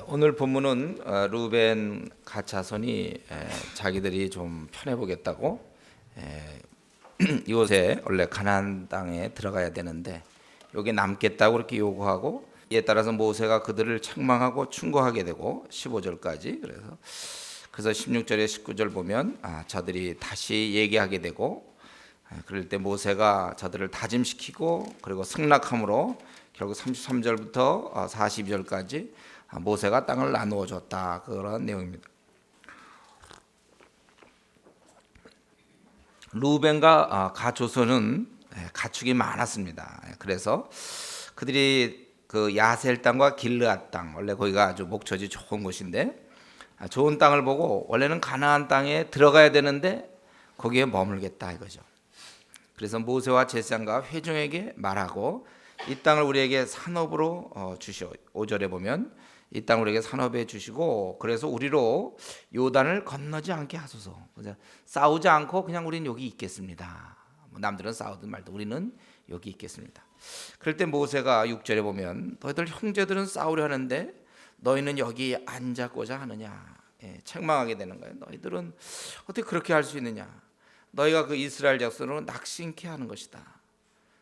오늘 본문은 루벤 갓 자손이 자기들이 좀 편해 보겠다고 이곳에 원래 가나안 땅에 들어가야 되는데 여기 남겠다고 그렇게 요구하고, 이에 따라서 모세가 그들을 책망하고 충고하게 되고 15절까지. 그래서 16절에 19절 보면 저들이 다시 얘기하게 되고, 그럴 때 모세가 저들을 다짐시키고 그리고 승낙함으로 결국 33절부터 42절까지 모세가 땅을 나누어 줬다, 그런 내용입니다. 루벤과 갓 조선은 가축이 많았습니다. 그래서 그들이 그 야셀 땅과 길르앗 땅, 원래 거기가 아주 목초지 좋은 곳인데, 좋은 땅을 보고 원래는 가나안 땅에 들어가야 되는데 거기에 머물겠다 이거죠. 그래서 모세와 제사장과 회중에게 말하고 이 땅을 우리에게 산업으로 주시오. 5절에 보면 이 땅을 우리에게 산업해 주시고, 그래서 우리로 요단을 건너지 않게 하소서. 싸우지 않고 그냥 우리는 여기 있겠습니다. 남들은 싸우든 말든 우리는 여기 있겠습니다. 그럴 때 모세가 6절에 보면 너희들 형제들은 싸우려 하는데 너희는 여기 앉았고자 하느냐, 책망하게 되는 거예요. 너희들은 어떻게 그렇게 할 수 있느냐. 너희가 그 이스라엘 자손으로 낙심케 하는 것이다.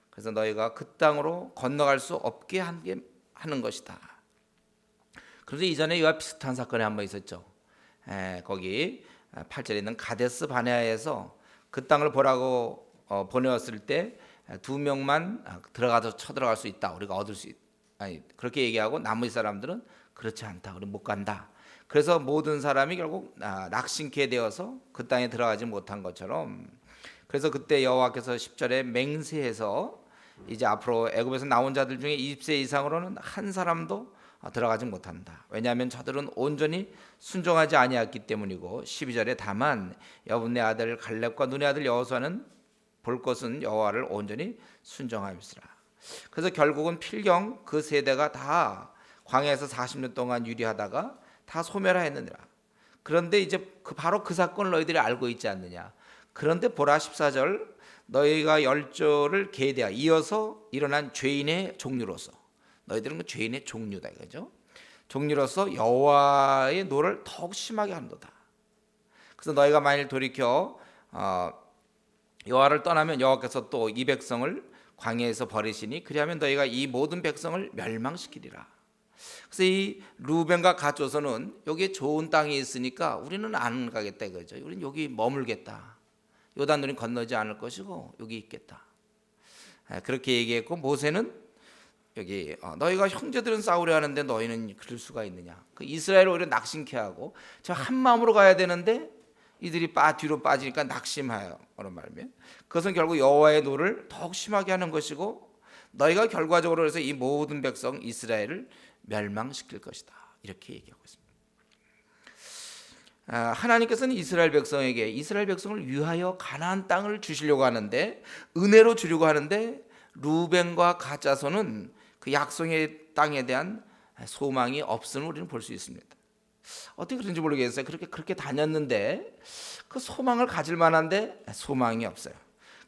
그래서 너희가 그 땅으로 건너갈 수 없게 하는 것이다. 그래서 이전에 이와 비슷한 사건이 한번 있었죠. 거기 8절에 있는 가데스 바네아에서 그 땅을 보라고 보내었을 때 두 명만 들어가서 쳐들어갈 수 있다. 우리가 얻을 수 그렇게 얘기하고 나머지 사람들은 그렇지 않다. 우리 못 간다. 그래서 모든 사람이 결국 낙심케 되어서 그 땅에 들어가지 못한 것처럼, 그래서 그때 여호와께서 10절에 맹세해서 이제 앞으로 애굽에서 나온 자들 중에 20세 이상으로는 한 사람도 들어가지 못한다. 왜냐하면 저들은 온전히 순종하지 아니했기 때문이고, 12절에 다만 여분네 아들 갈렙과 눈의 아들 여호수아는 볼 것은 여호와를 온전히 순종하였으라. 그래서 결국은 필경 그 세대가 다 광야에서 40년 동안 유리하다가 다 소멸하였느니라. 그런데 이제 바로 그 사건을 너희들이 알고 있지 않느냐. 그런데 보라 14절, 너희가 열조를 계대하 이어서 일어난 죄인의 종류로서, 너희들은 그 죄인의 종류다 이거죠. 종류로서 여호와의 노를 더욱 심하게 한도다. 그래서 너희가 만일 돌이켜 여호와를 떠나면 여호와께서 또 이 백성을 광야에서 버리시니 그리하면 너희가 이 모든 백성을 멸망시키리라. 그래서 이 루벤과 갓 조선은 여기에 좋은 땅이 있으니까 우리는 안 가겠다 이거죠. 우리는 여기 머물겠다. 요단들은 건너지 않을 것이고 여기 있겠다. 그렇게 얘기했고, 모세는 여기 너희가 형제들은 싸우려 하는데 너희는 그럴 수가 있느냐. 그 이스라엘을 오히려 낙심케 하고 저 한 마음으로 가야 되는데 이들이 뒤로 빠지니까 낙심하여 그런 말이면 그것은 결국 여호와의 노를 더욱 심하게 하는 것이고, 너희가 결과적으로 해서 이 모든 백성 이스라엘을 멸망시킬 것이다. 이렇게 얘기하고 있습니다. 하나님께서는 이스라엘 백성을 위하여 가나안 땅을 주시려고 하는데, 은혜로 주려고 하는데, 루벤과 갓 자손은 그 약속의 땅에 대한 소망이 없음을 우리는 볼 수 있습니다. 어떻게 그런지 모르겠어요. 그렇게 다녔는데 그 소망을 가질 만한데 소망이 없어요.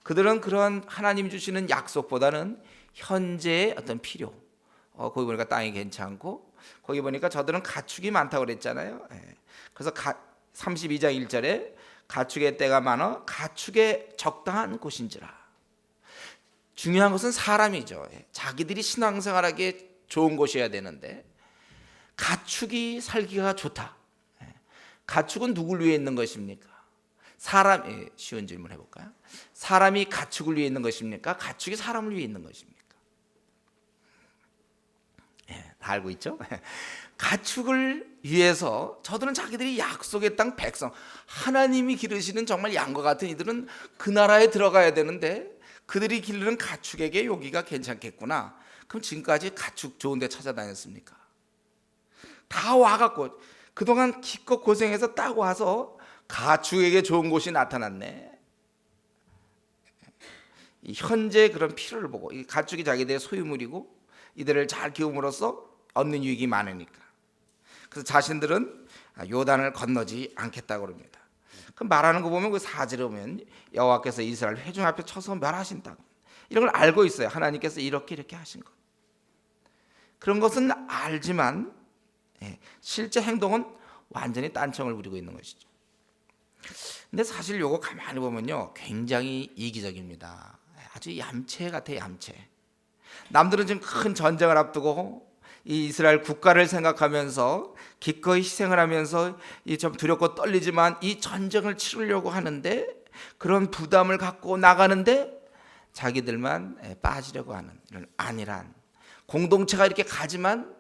그들은 그런 하나님 주시는 약속보다는 현재의 어떤 필요, 거기 보니까 땅이 괜찮고, 거기 보니까 저들은 가축이 많다고 그랬잖아요. 그래서 32장 1절에 가축의 때가 많아 가축의 적당한 곳인지라. 중요한 것은 사람이죠. 자기들이 신앙생활하기에 좋은 곳이어야 되는데 가축이 살기가 좋다. 가축은 누구를 위해 있는 것입니까? 쉬운 질문 해볼까요? 사람이 가축을 위해 있는 것입니까? 가축이 사람을 위해 있는 것입니까? 다 알고 있죠? 가축을 위해서 저들은 자기들이 약속의 땅 백성, 하나님이 기르시는 정말 양과 같은 이들은 그 나라에 들어가야 되는데 그들이 기르는 가축에게 여기가 괜찮겠구나. 그럼 지금까지 가축 좋은 데 찾아다녔습니까? 다 와갖고 그동안 기껏 고생해서 딱 와서 가축에게 좋은 곳이 나타났네. 현재 그런 필요를 보고, 이 가축이 자기들의 소유물이고 이들을 잘 키움으로써 얻는 유익이 많으니까, 그래서 자신들은 요단을 건너지 않겠다고 합니다. 그 말하는 거 보면 그 4절에 보면 여호와께서 이스라엘 회중 앞에 쳐서 멸하신다, 이런 걸 알고 있어요. 하나님께서 이렇게 하신 것, 그런 것은 알지만 실제 행동은 완전히 딴청을 부리고 있는 것이죠. 근데 사실 요거 가만히 보면요, 굉장히 이기적입니다. 아주 얌체 같아요, 얌체. 남들은 지금 큰 전쟁을 앞두고 이 이스라엘 국가를 생각하면서 기꺼이 희생을 하면서 이 좀 두렵고 떨리지만 이 전쟁을 치르려고 하는데, 그런 부담을 갖고 나가는데 자기들만 빠지려고 하는 이런 안일한, 공동체가 이렇게 가지만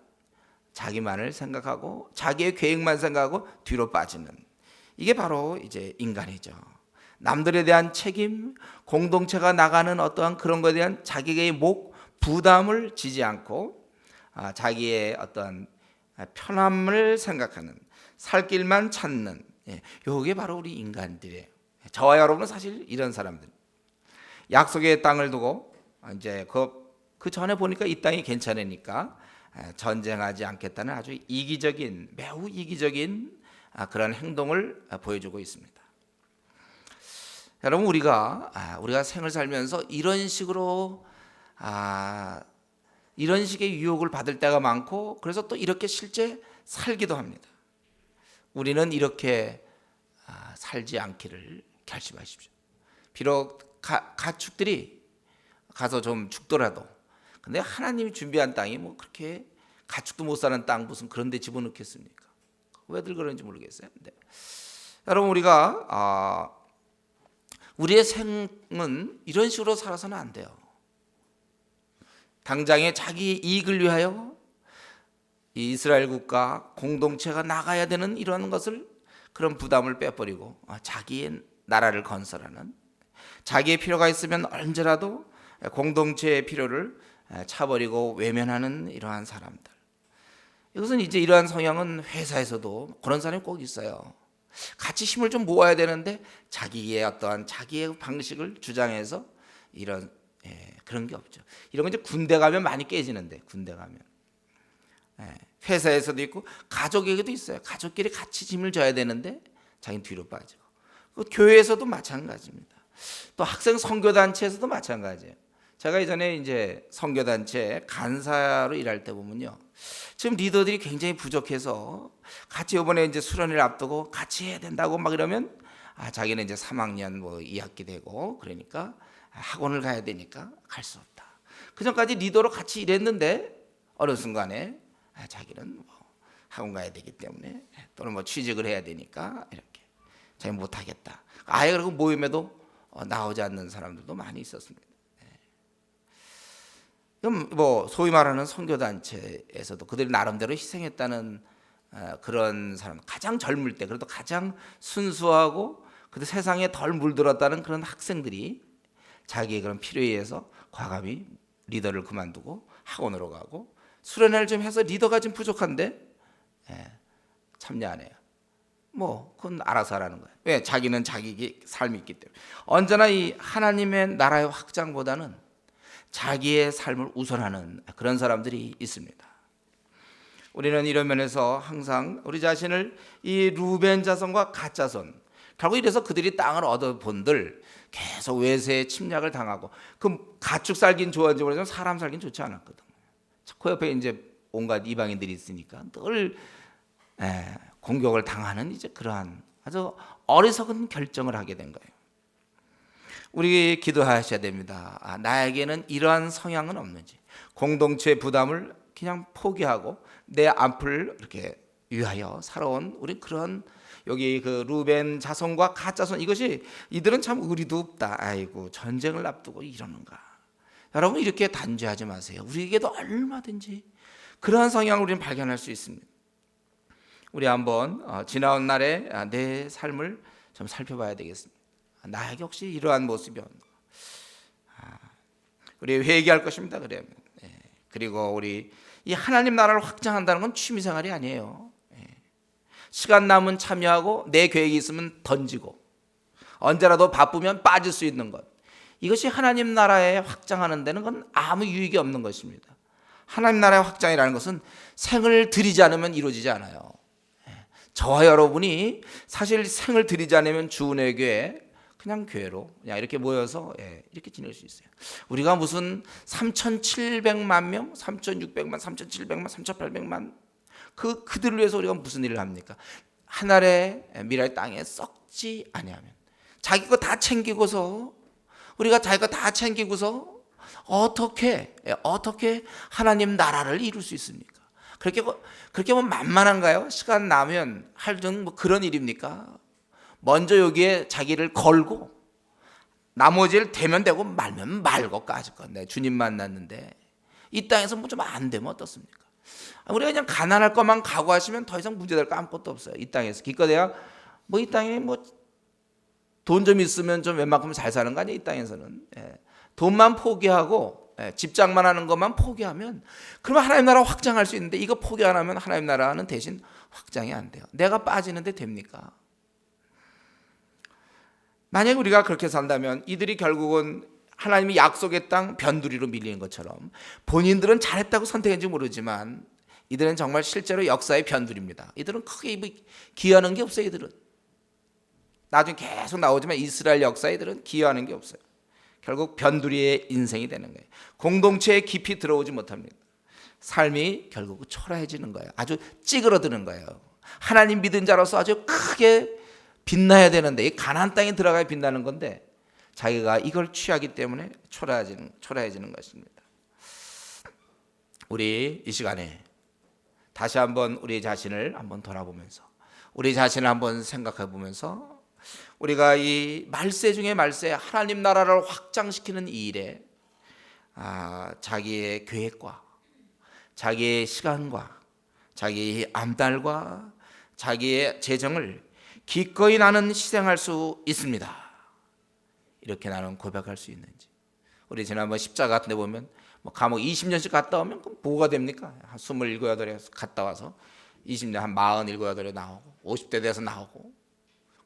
자기만을 생각하고 자기의 계획만 생각하고 뒤로 빠지는, 이게 바로 이제 인간이죠. 남들에 대한 책임, 공동체가 나가는 어떠한 그런 것에 대한 자기의 부담을 지지 않고 자기의 어떤 편함을 생각하는, 살 길만 찾는, 이게 바로 우리 인간들이에요. 저와 여러분은 사실 이런 사람들. 약속의 땅을 두고 이제 그 전에 보니까 이 땅이 괜찮으니까 전쟁하지 않겠다는 아주 이기적인, 매우 이기적인 그런 행동을 보여주고 있습니다. 여러분, 우리가 생을 살면서 이런 식으로 이런 식의 유혹을 받을 때가 많고, 그래서 또 이렇게 실제 살기도 합니다. 우리는 이렇게 살지 않기를 결심하십시오. 비록 가축들이 가서 좀 죽더라도, 근데 하나님이 준비한 땅이 뭐 그렇게 가축도 못 사는 땅 무슨 그런 데 집어넣겠습니까? 왜들 그런지 모르겠어요. 근데 여러분, 우리가 우리의 생은 이런 식으로 살아서는 안 돼요. 당장에 자기 이익을 위하여 이 이스라엘 국가 공동체가 나가야 되는 이런 것을, 그런 부담을 빼버리고 자기의 나라를 건설하는, 자기의 필요가 있으면 언제라도 공동체의 필요를 차버리고 외면하는 이러한 사람들. 이것은 이제 이러한 성향은 회사에서도 그런 사람이 꼭 있어요. 같이 힘을 좀 모아야 되는데 자기의 어떠한 자기의 방식을 주장해서 이런 그런 게 없죠. 이런 건 이제 군대 가면 많이 깨지는데, 군대 가면 회사에서도 있고 가족에게도 있어요. 가족끼리 같이 짐을 져야 되는데 자기는 뒤로 빠지고, 교회에서도 마찬가지입니다. 또 학생 선교단체에서도 마찬가지예요. 제가 예전에 이제 선교단체 간사로 일할 때 보면요, 지금 리더들이 굉장히 부족해서 같이 이번에 이제 수련회를 앞두고 같이 해야 된다고 막 이러면 자기는 이제 3학년 뭐 2학기 되고 그러니까 학원을 가야 되니까 갈 수 없다. 그 전까지 리더로 같이 일했는데 어느 순간에 자기는 뭐 학원 가야 되기 때문에, 또는 뭐 취직을 해야 되니까 이렇게 자기 못 하겠다. 아예 그리고 모임에도 나오지 않는 사람들도 많이 있었습니다. 그럼 뭐 소위 말하는 선교단체에서도 그들이 나름대로 희생했다는 그런 사람, 가장 젊을 때 그래도 가장 순수하고 그래도 세상에 덜 물들었다는 그런 학생들이 자기의 그런 필요에 의해서 과감히 리더를 그만두고 학원으로 가고, 수련회를 좀 해서 리더가 좀 부족한데 참여 안 해요. 뭐 그건 알아서 하라는 거예요. 왜? 자기는 자기 삶이 있기 때문에. 언제나 이 하나님의 나라의 확장보다는 자기의 삶을 우선하는 그런 사람들이 있습니다. 우리는 이런 면에서 항상 우리 자신을 이 루벤 자손과 갓 자손, 결국 이래서 그들이 땅을 얻어본들 계속 외세의 침략을 당하고, 그 가축 살긴 좋아하는지 모르지만 사람 살긴 좋지 않았거든. 그 옆에 이제 온갖 이방인들이 있으니까 늘 공격을 당하는 이제 그러한 아주 어리석은 결정을 하게 된 거예요. 우리 기도하셔야 됩니다. 나에게는 이러한 성향은 없는지, 공동체 부담을 그냥 포기하고 내 앞을 이렇게 위하여 살아온 우리 그런, 여기 그 루벤 자손과 갓 자손, 이것이 이들은 참 의리도 없다. 아이고 전쟁을 앞두고 이러는가. 여러분, 이렇게 단죄하지 마세요. 우리에게도 얼마든지 그러한 성향을 우리는 발견할 수 있습니다. 우리 한번 지나온 날에 내 삶을 좀 살펴봐야 되겠습니다. 나에게 혹시 이러한 모습이 없는가. 우리 회개할 것입니다. 그러면 그리고 우리 이 하나님 나라를 확장한다는 건 취미생활이 아니에요. 시간 남은 참여하고 내 계획이 있으면 던지고 언제라도 바쁘면 빠질 수 있는 것, 이것이 하나님 나라에 확장하는 데는 건 아무 유익이 없는 것입니다. 하나님 나라의 확장이라는 것은 생을 들이지 않으면 이루어지지 않아요. 저와 여러분이 사실 생을 들이지 않으면 주은혜 교회, 그냥 교회로 그냥 이렇게 모여서 이렇게 지낼 수 있어요. 우리가 무슨 3,700만 명, 3,600만, 3,700만, 3,800만 그들을 위해서 우리가 무슨 일을 합니까? 하늘의 미랄 땅에 썩지 아니하면, 자기 거 다 챙기고서, 우리가 자기 거 다 챙기고서 어떻게 하나님 나라를 이룰 수 있습니까? 그렇게 뭐 만만한가요? 시간 나면 할 뭐 그런 일입니까? 먼저 여기에 자기를 걸고 나머지를 되면 되고 말면 말고 까짓 건데, 주님 만났는데 이 땅에서 뭐 좀 안 되면 어떻습니까? 우리가 그냥 가난할 것만 각오하시면 더 이상 문제될 거 아무것도 없어요. 이 땅에서 기껏해야 뭐 이 땅에 뭐 돈 좀 있으면 좀 웬만큼 잘 사는 거 아니에요? 이 땅에서는 돈만 포기하고 집장만 하는 것만 포기하면, 그러면 하나님 나라 확장할 수 있는데, 이거 포기 안 하면 하나님 나라는 대신 확장이 안 돼요. 내가 빠지는데 됩니까? 만약 우리가 그렇게 산다면 이들이 결국은 하나님이 약속의 땅 변두리로 밀리는 것처럼, 본인들은 잘했다고 선택했는지 모르지만 이들은 정말 실제로 역사의 변두리입니다. 이들은 크게 기여하는 게 없어요. 이들은 나중에 계속 나오지만 이스라엘 역사에 이들은 기여하는 게 없어요. 결국 변두리의 인생이 되는 거예요. 공동체에 깊이 들어오지 못합니다. 삶이 결국 초라해지는 거예요. 아주 찌그러드는 거예요. 하나님 믿은 자로서 아주 크게 빛나야 되는데, 이 가나안 땅에 들어가야 빛나는 건데 자기가 이걸 취하기 때문에 초라해지는 것입니다. 우리 이 시간에 다시 한번 우리 자신을 한번 돌아보면서, 우리 자신을 한번 생각해 보면서, 우리가 이 말세 중에 말세, 하나님 나라를 확장시키는 이 일에 자기의 계획과 자기의 시간과 자기의 암달과 자기의 재정을 기꺼이 나는 희생할 수 있습니다, 이렇게 나는 고백할 수 있는지. 우리 지난번 십자가 같은 데 보면 뭐 감옥 20년씩 갔다 오면 그럼 뭐가 됩니까? 한 27, 8에 갔다 와서 20년 한 47, 8에 나오고 50대 돼서 나오고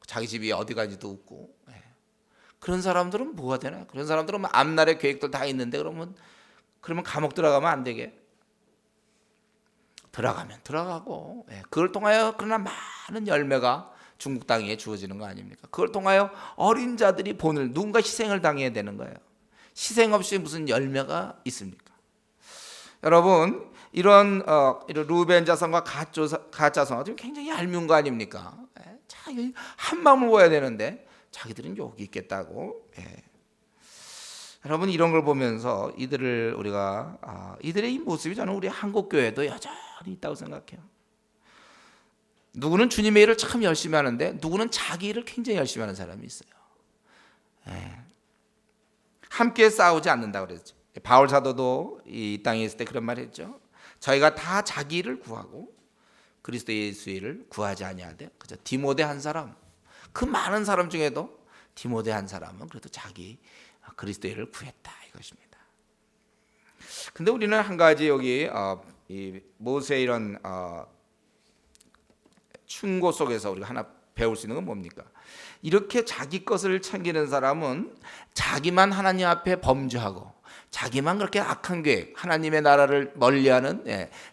자기 집이 어디 간지도 없고, 그런 사람들은 뭐가 되나요? 그런 사람들은 앞날의 계획들 다 있는데 그러면 감옥 들어가면 안 되게? 들어가면 들어가고, 그걸 통하여 그러나 많은 열매가 중국 땅에 주어지는 거 아닙니까? 그걸 통하여 어린 자들이 본을, 누군가 희생을 당해야 되는 거예요. 희생 없이 무슨 열매가 있습니까? 여러분, 이런 루벤 자손과 갓 자손 굉장히 얄미운 거 아닙니까? 한 마음을 모아야 되는데 자기들은 욕이 있겠다고. 여러분, 이런 걸 보면서 우리가 이들의 이 모습이 저는 우리 한국 교회도 여전히 있다고 생각해요. 누구는 주님의 일을 참 열심히 하는데 누구는 자기 일을 굉장히 열심히 하는 사람이 있어요. 함께 싸우지 않는다 그랬죠. 바울 사도도 이 땅에 있을 때 그런 말 했죠. 저희가 다 자기 일을 구하고 그리스도 예수의 일을 구하지 아니하되 그저 디모데 한 사람, 그 많은 사람 중에도 디모데 한 사람은 그래도 자기 그리스도 일을 구했다, 이것입니다. 근데 우리는 한 가지 여기 이 모세의 이런 충고 속에서 우리가 하나 배울 수 있는 건 뭡니까? 이렇게 자기 것을 챙기는 사람은 자기만 하나님 앞에 범죄하고 자기만 그렇게 악한 계획, 하나님의 나라를 멀리하는,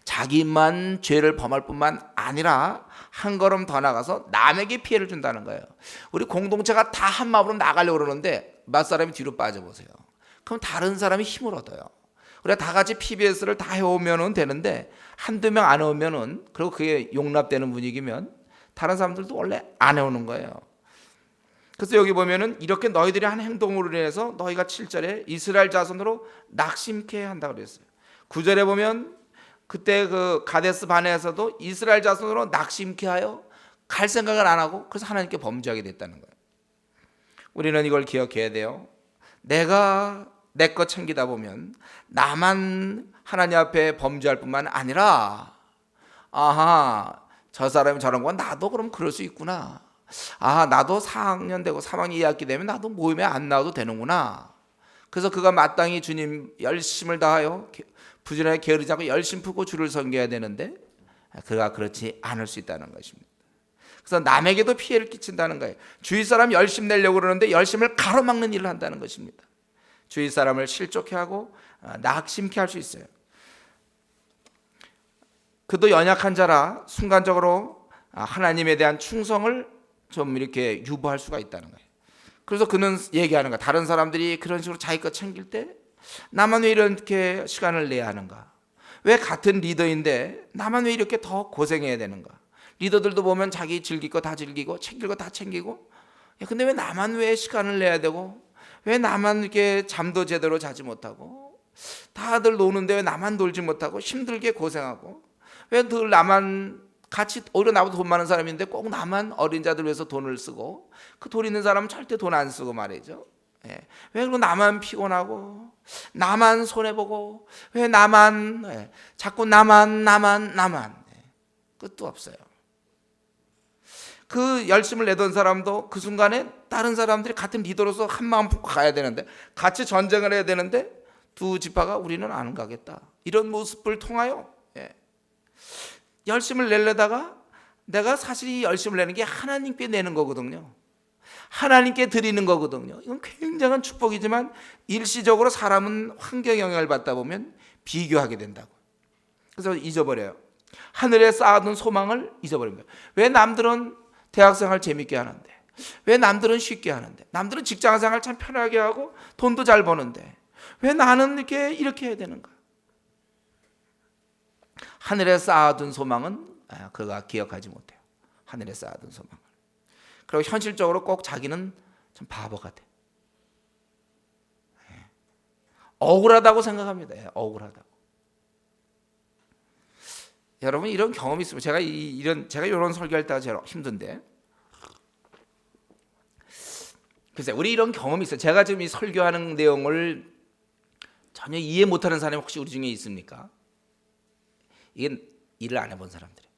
자기만 죄를 범할 뿐만 아니라 한 걸음 더 나가서 남에게 피해를 준다는 거예요. 우리 공동체가 다 한 마음으로 나가려고 그러는데 몇 사람이 뒤로 빠져보세요. 그럼 다른 사람이 힘을 얻어요. 우리가 다 같이 PBS를 다 해오면 되는데 한두 명 안 오면은, 그리고 그게 용납되는 분위기면 다른 사람들도 원래 안 해오는 거예요. 그래서 여기 보면은 이렇게 너희들이 한 행동으로 인해서 너희가 7절에 이스라엘 자손으로 낙심케 한다고 그랬어요. 9절에 보면 그때 그 가데스 바네에서도 이스라엘 자손으로 낙심케 하여 갈 생각을 안 하고 그래서 하나님께 범죄하게 됐다는 거예요. 우리는 이걸 기억해야 돼요. 내가 내 것 챙기다 보면 나만 하나님 앞에 범죄할 뿐만 아니라, 저 사람이 저런 건 나도 그럼 그럴 수 있구나. 나도 4학년 되고 3학년 2학기 되면 나도 모임에 안 나와도 되는구나. 그래서 그가 마땅히 주님 열심을 다하여 부지런하게 게으르지 않고 열심 푸고 주를 섬겨야 되는데 그가 그렇지 않을 수 있다는 것입니다. 그래서 남에게도 피해를 끼친다는 거예요. 주위 사람 열심 내려고 그러는데 열심을 가로막는 일을 한다는 것입니다. 주위 사람을 실족해 하고 낙심케 할 수 있어요. 그도 연약한 자라 순간적으로 하나님에 대한 충성을 좀 이렇게 유보할 수가 있다는 거예요. 그래서 그는 얘기하는 거야. 다른 사람들이 그런 식으로 자기 것 챙길 때 나만 왜 이렇게 시간을 내야 하는가? 왜 같은 리더인데 나만 왜 이렇게 더 고생해야 되는가? 리더들도 보면 자기 즐길 거 다 즐기고 챙길 거 다 챙기고, 근데 왜 나만 왜 시간을 내야 되고, 왜 나만 이렇게 잠도 제대로 자지 못하고, 다들 노는데 왜 나만 놀지 못하고 힘들게 고생하고, 왜 늘 나만 같이 오히려 나보다 돈 많은 사람인데 꼭 나만 어린 자들 위해서 돈을 쓰고, 그 돈 있는 사람은 절대 돈 안 쓰고 말이죠. 왜 그리고 나만 피곤하고 나만 손해보고 왜 나만 자꾸 나만 끝도 없어요. 그 열심을 내던 사람도 그 순간에 다른 사람들이 같은 리더로서 한 마음 품고 가야 되는데, 같이 전쟁을 해야 되는데 두 지파가 우리는 안 가겠다, 이런 모습을 통하여 열심을 내려다가 내가 사실 이 열심을 내는 게 하나님께 내는 거거든요. 하나님께 드리는 거거든요. 이건 굉장한 축복이지만 일시적으로 사람은 환경 영향을 받다 보면 비교하게 된다고. 그래서 잊어버려요. 하늘에 쌓아둔 소망을 잊어버립니다. 왜 남들은 대학생활 재밌게 하는데, 왜 남들은 쉽게 하는데, 남들은 직장생활 참 편하게 하고 돈도 잘 버는데 왜 나는 이렇게 해야 되는가? 하늘에 쌓아둔 소망은 그가 기억하지 못해요. 하늘에 쌓아둔 소망을. 그리고 현실적으로 꼭 자기는 좀 바보 같아. 억울하다고 생각합니다. 억울하다고. 여러분 이런 경험이 있으면, 제가 이런 설교할 때가 제일 힘든데, 글쎄 우리 이런 경험이 있어요. 제가 지금 이 설교하는 내용을 전혀 이해 못하는 사람이 혹시 우리 중에 있습니까? 이게 일을 안 해본 사람들이에요.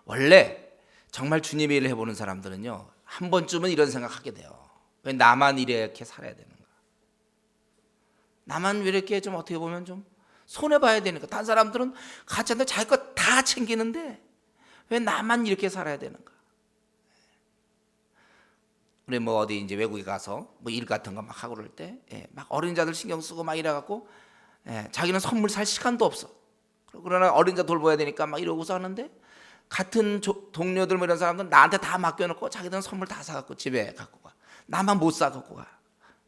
원래 정말 주님의 일을 해보는 사람들은요, 한 번쯤은 이런 생각하게 돼요. 왜 나만 이렇게 살아야 되는가? 나만 왜 이렇게 좀 어떻게 보면 좀 손해봐야 되는가? 다른 사람들은 같이 한데 자기 거 다 챙기는데 왜 나만 이렇게 살아야 되는가? 우리 뭐 어디 이제 외국에 가서 뭐 일 같은 거 막 하고 그럴 때, 막 어린자들 신경 쓰고 막 이래갖고, 자기는 선물 살 시간도 없어. 그러나 어린자 돌봐야 되니까 막 이러고서 하는데, 같은 동료들 뭐 이런 사람들은 나한테 다 맡겨놓고 자기들은 선물 다 사갖고 집에 갖고 가. 나만 못 사갖고 가.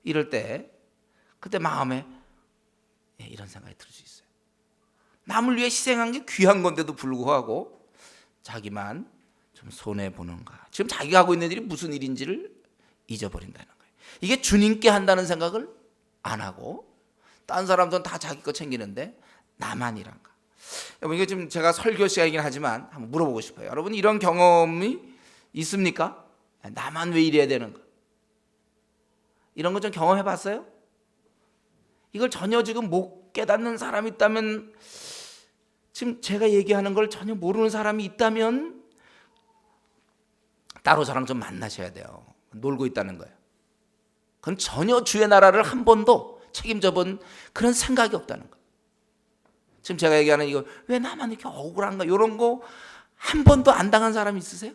이럴 때 그때 마음에 이런 생각이 들 수 있어요. 남을 위해 희생한 게 귀한 건데도 불구하고 자기만 좀 손해보는가. 지금 자기가 하고 있는 일이 무슨 일인지를 잊어버린다는 거예요. 이게 주님께 한다는 생각을 안 하고 다른 사람들은 다 자기 거 챙기는데 나만이란가. 여러분 이게 지금 제가 설교 시간이긴 하지만 한번 물어보고 싶어요. 여러분 이런 경험이 있습니까? 나만 왜 이래야 되는가? 이런 거 좀 경험해 봤어요? 이걸 전혀 지금 못 깨닫는 사람이 있다면, 지금 제가 얘기하는 걸 전혀 모르는 사람이 있다면 따로 저랑 좀 만나셔야 돼요. 놀고 있다는 거예요. 그건 전혀 주의 나라를 한 번도 책임져 본 그런 생각이 없다는 거예요. 지금 제가 얘기하는 이거 왜 나만 이렇게 억울한가, 이런 거 한 번도 안 당한 사람 있으세요?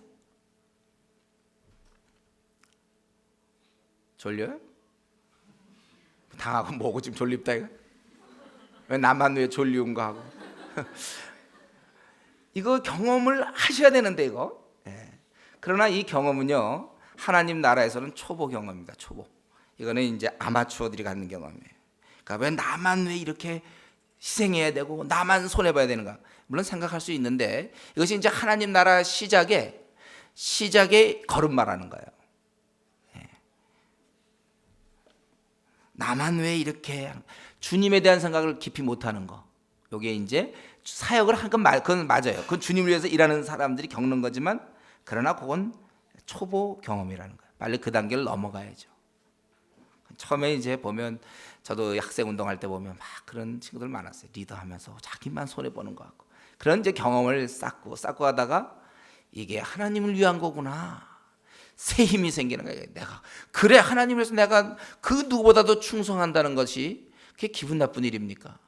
졸려요? 당하고 뭐고 지금 졸립다 이거? 왜 나만 왜 졸리운가 하고. 이거 경험을 하셔야 되는데 이거. 그러나 이 경험은요, 하나님 나라에서는 초보 경험입니다. 초보. 이거는 이제 아마추어들이 갖는 경험이에요. 그러니까 왜 나만 왜 이렇게 희생해야 되고 나만 손해봐야 되는가? 물론 생각할 수 있는데, 이것이 이제 하나님 나라 시작의 걸음마라는 거예요. 나만 왜 이렇게, 주님에 대한 생각을 깊이 못하는 거. 이게 이제 사역을 한 건 그건 맞아요. 그건 주님을 위해서 일하는 사람들이 겪는 거지만, 그러나 그건 초보 경험이라는 거예요. 빨리 그 단계를 넘어가야죠. 처음에 이제 보면, 저도 학생 운동할 때 보면 막 그런 친구들 많았어요. 리더하면서 자기만 손해 보는 거 같고, 그런 이제 경험을 쌓고 하다가 이게 하나님을 위한 거구나. 새 힘이 생기는 거예요. 내가 그래 하나님을 위해서 내가 그 누구보다도 충성한다는 것이 그게 기분 나쁜 일입니까?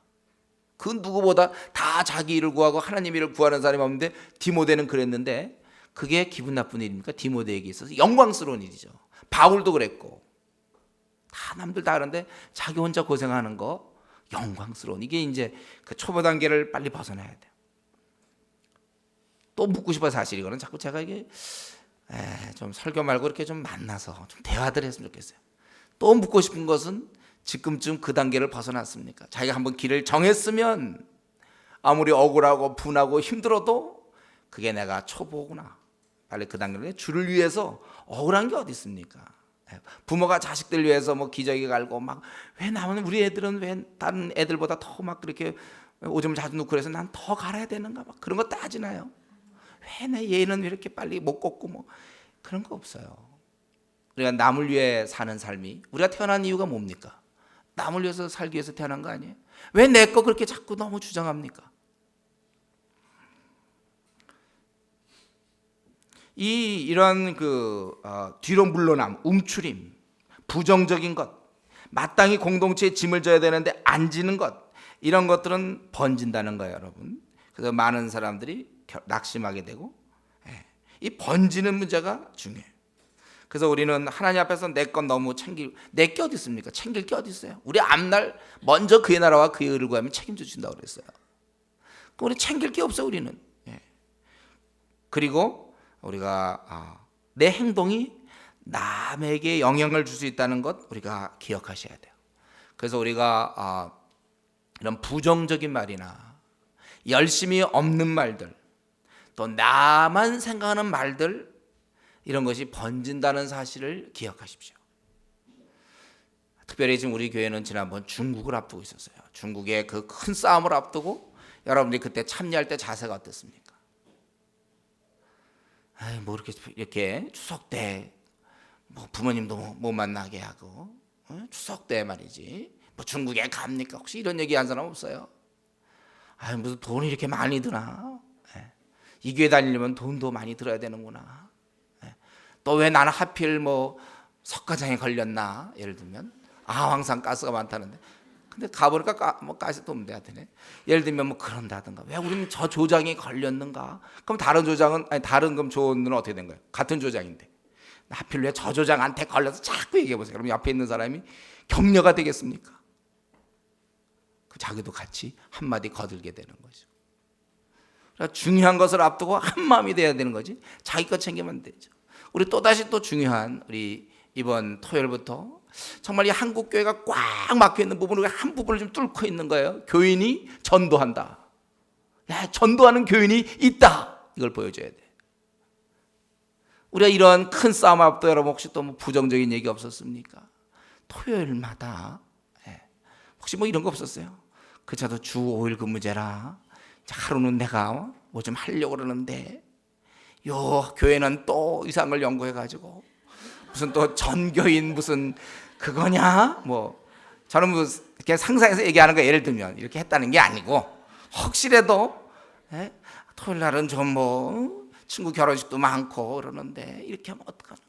그 누구보다 다 자기 일을 구하고 하나님 일을 구하는 사람이 없는데, 디모데는 그랬는데 그게 기분 나쁜 일입니까? 디모데에게 있어서 영광스러운 일이죠. 바울도 그랬고, 다 남들 다 하는데 자기 혼자 고생하는 거 영광스러운, 이게 이제 그 초보 단계를 빨리 벗어나야 돼요. 또 묻고 싶어요. 사실 이거는 자꾸 제가 이게 좀 설교 말고 이렇게 좀 만나서 좀 대화들 했으면 좋겠어요. 또 묻고 싶은 것은, 지금쯤 그 단계를 벗어났습니까? 자기가 한번 길을 정했으면 아무리 억울하고 분하고 힘들어도 그게 내가 초보구나. 빨리 그 단계로 주를 위해서 억울한 게 어디 있습니까? 부모가 자식들 위해서 뭐 기저귀 갈고 막 왜 나는 우리 애들은 왜 다른 애들보다 더 막 그렇게 오줌을 자주 놓고 그래서 난 더 갈아야 되는가 막 그런 거 따지나요? 왜 내 얘는 왜 이렇게 빨리 못 걷고 뭐 그런 거 없어요. 우리가 남을 위해 사는 삶이 우리가 태어난 이유가 뭡니까? 남을 위해서 살기 위해서 태어난 거 아니에요? 왜 내 거 그렇게 자꾸 너무 주장합니까? 이런 뒤로 물러남, 움츠림, 부정적인 것, 마땅히 공동체에 짐을 져야 되는데 안 지는 것, 이런 것들은 번진다는 거예요, 여러분. 그래서 많은 사람들이 낙심하게 되고, 이 번지는 문제가 중요해요. 그래서 우리는 하나님 앞에서 내 건 너무 내 게 어디 있습니까? 챙길 게 어디 있어요? 우리 앞날 먼저 그의 나라와 그의 의를 구하면 책임져 주신다고 그랬어요. 우리 챙길 게 없어요, 우리는. 그리고 우리가 내 행동이 남에게 영향을 줄 수 있다는 것 우리가 기억하셔야 돼요. 그래서 우리가 이런 부정적인 말이나 열심이 없는 말들, 또 나만 생각하는 말들, 이런 것이 번진다는 사실을 기억하십시오. 특별히 지금 우리 교회는 지난번 중국을 앞두고 있었어요. 중국의 그 큰 싸움을 앞두고 여러분들이 그때 참여할 때 자세가 어땠습니까? 뭐 이렇게 추석 때 뭐 부모님도 못 만나게 하고 추석 때 말이지 뭐 중국에 갑니까? 혹시 이런 얘기 한 사람 없어요? 무슨 돈이 이렇게 많이 드나? 이 교회 다니려면 돈도 많이 들어야 되는구나. 또 왜 나는 하필 뭐 석가장에 걸렸나? 예를 들면 항상 가스가 많다는데 근데 가보니까 가스도 없는데 하여튼 예를 들면 뭐 그런다든가 왜 우리는 저 조장이 걸렸는가? 그럼 다른 조장은 다른 그럼 조는 어떻게 된 거예요? 같은 조장인데 하필 왜 저 조장한테 걸려서 자꾸 얘기해 보세요. 그럼 옆에 있는 사람이 격려가 되겠습니까? 자기도 같이 한마디 거들게 되는 거죠. 그러니까 중요한 것을 앞두고 한 마음이 돼야 되는 거지. 자기 것 챙기면 되죠. 우리 또다시 또 중요한 우리 이번 토요일부터 정말 이 한국 교회가 꽉 막혀 있는 부분을 한 부분을 좀 뚫고 있는 거예요. 교인이 전도한다. 전도하는 교인이 있다. 이걸 보여줘야 돼. 우리가 이런 큰 싸움 앞도 여러분 혹시 또 뭐 부정적인 얘기 없었습니까? 토요일마다 혹시 뭐 이런 거 없었어요? 그저도 주 5일 근무제라 하루는 내가 뭐 좀 하려고 그러는데 요 교회는 또 이상한 걸 연구해가지고 무슨 또 전교인 무슨 그거냐? 뭐 저는 무슨 이렇게 상상해서 얘기하는 거 예를 들면 이렇게 했다는 게 아니고 혹시라도 토요일 날은 좀 뭐 친구 결혼식도 많고 그러는데 이렇게 하면 어떡하나?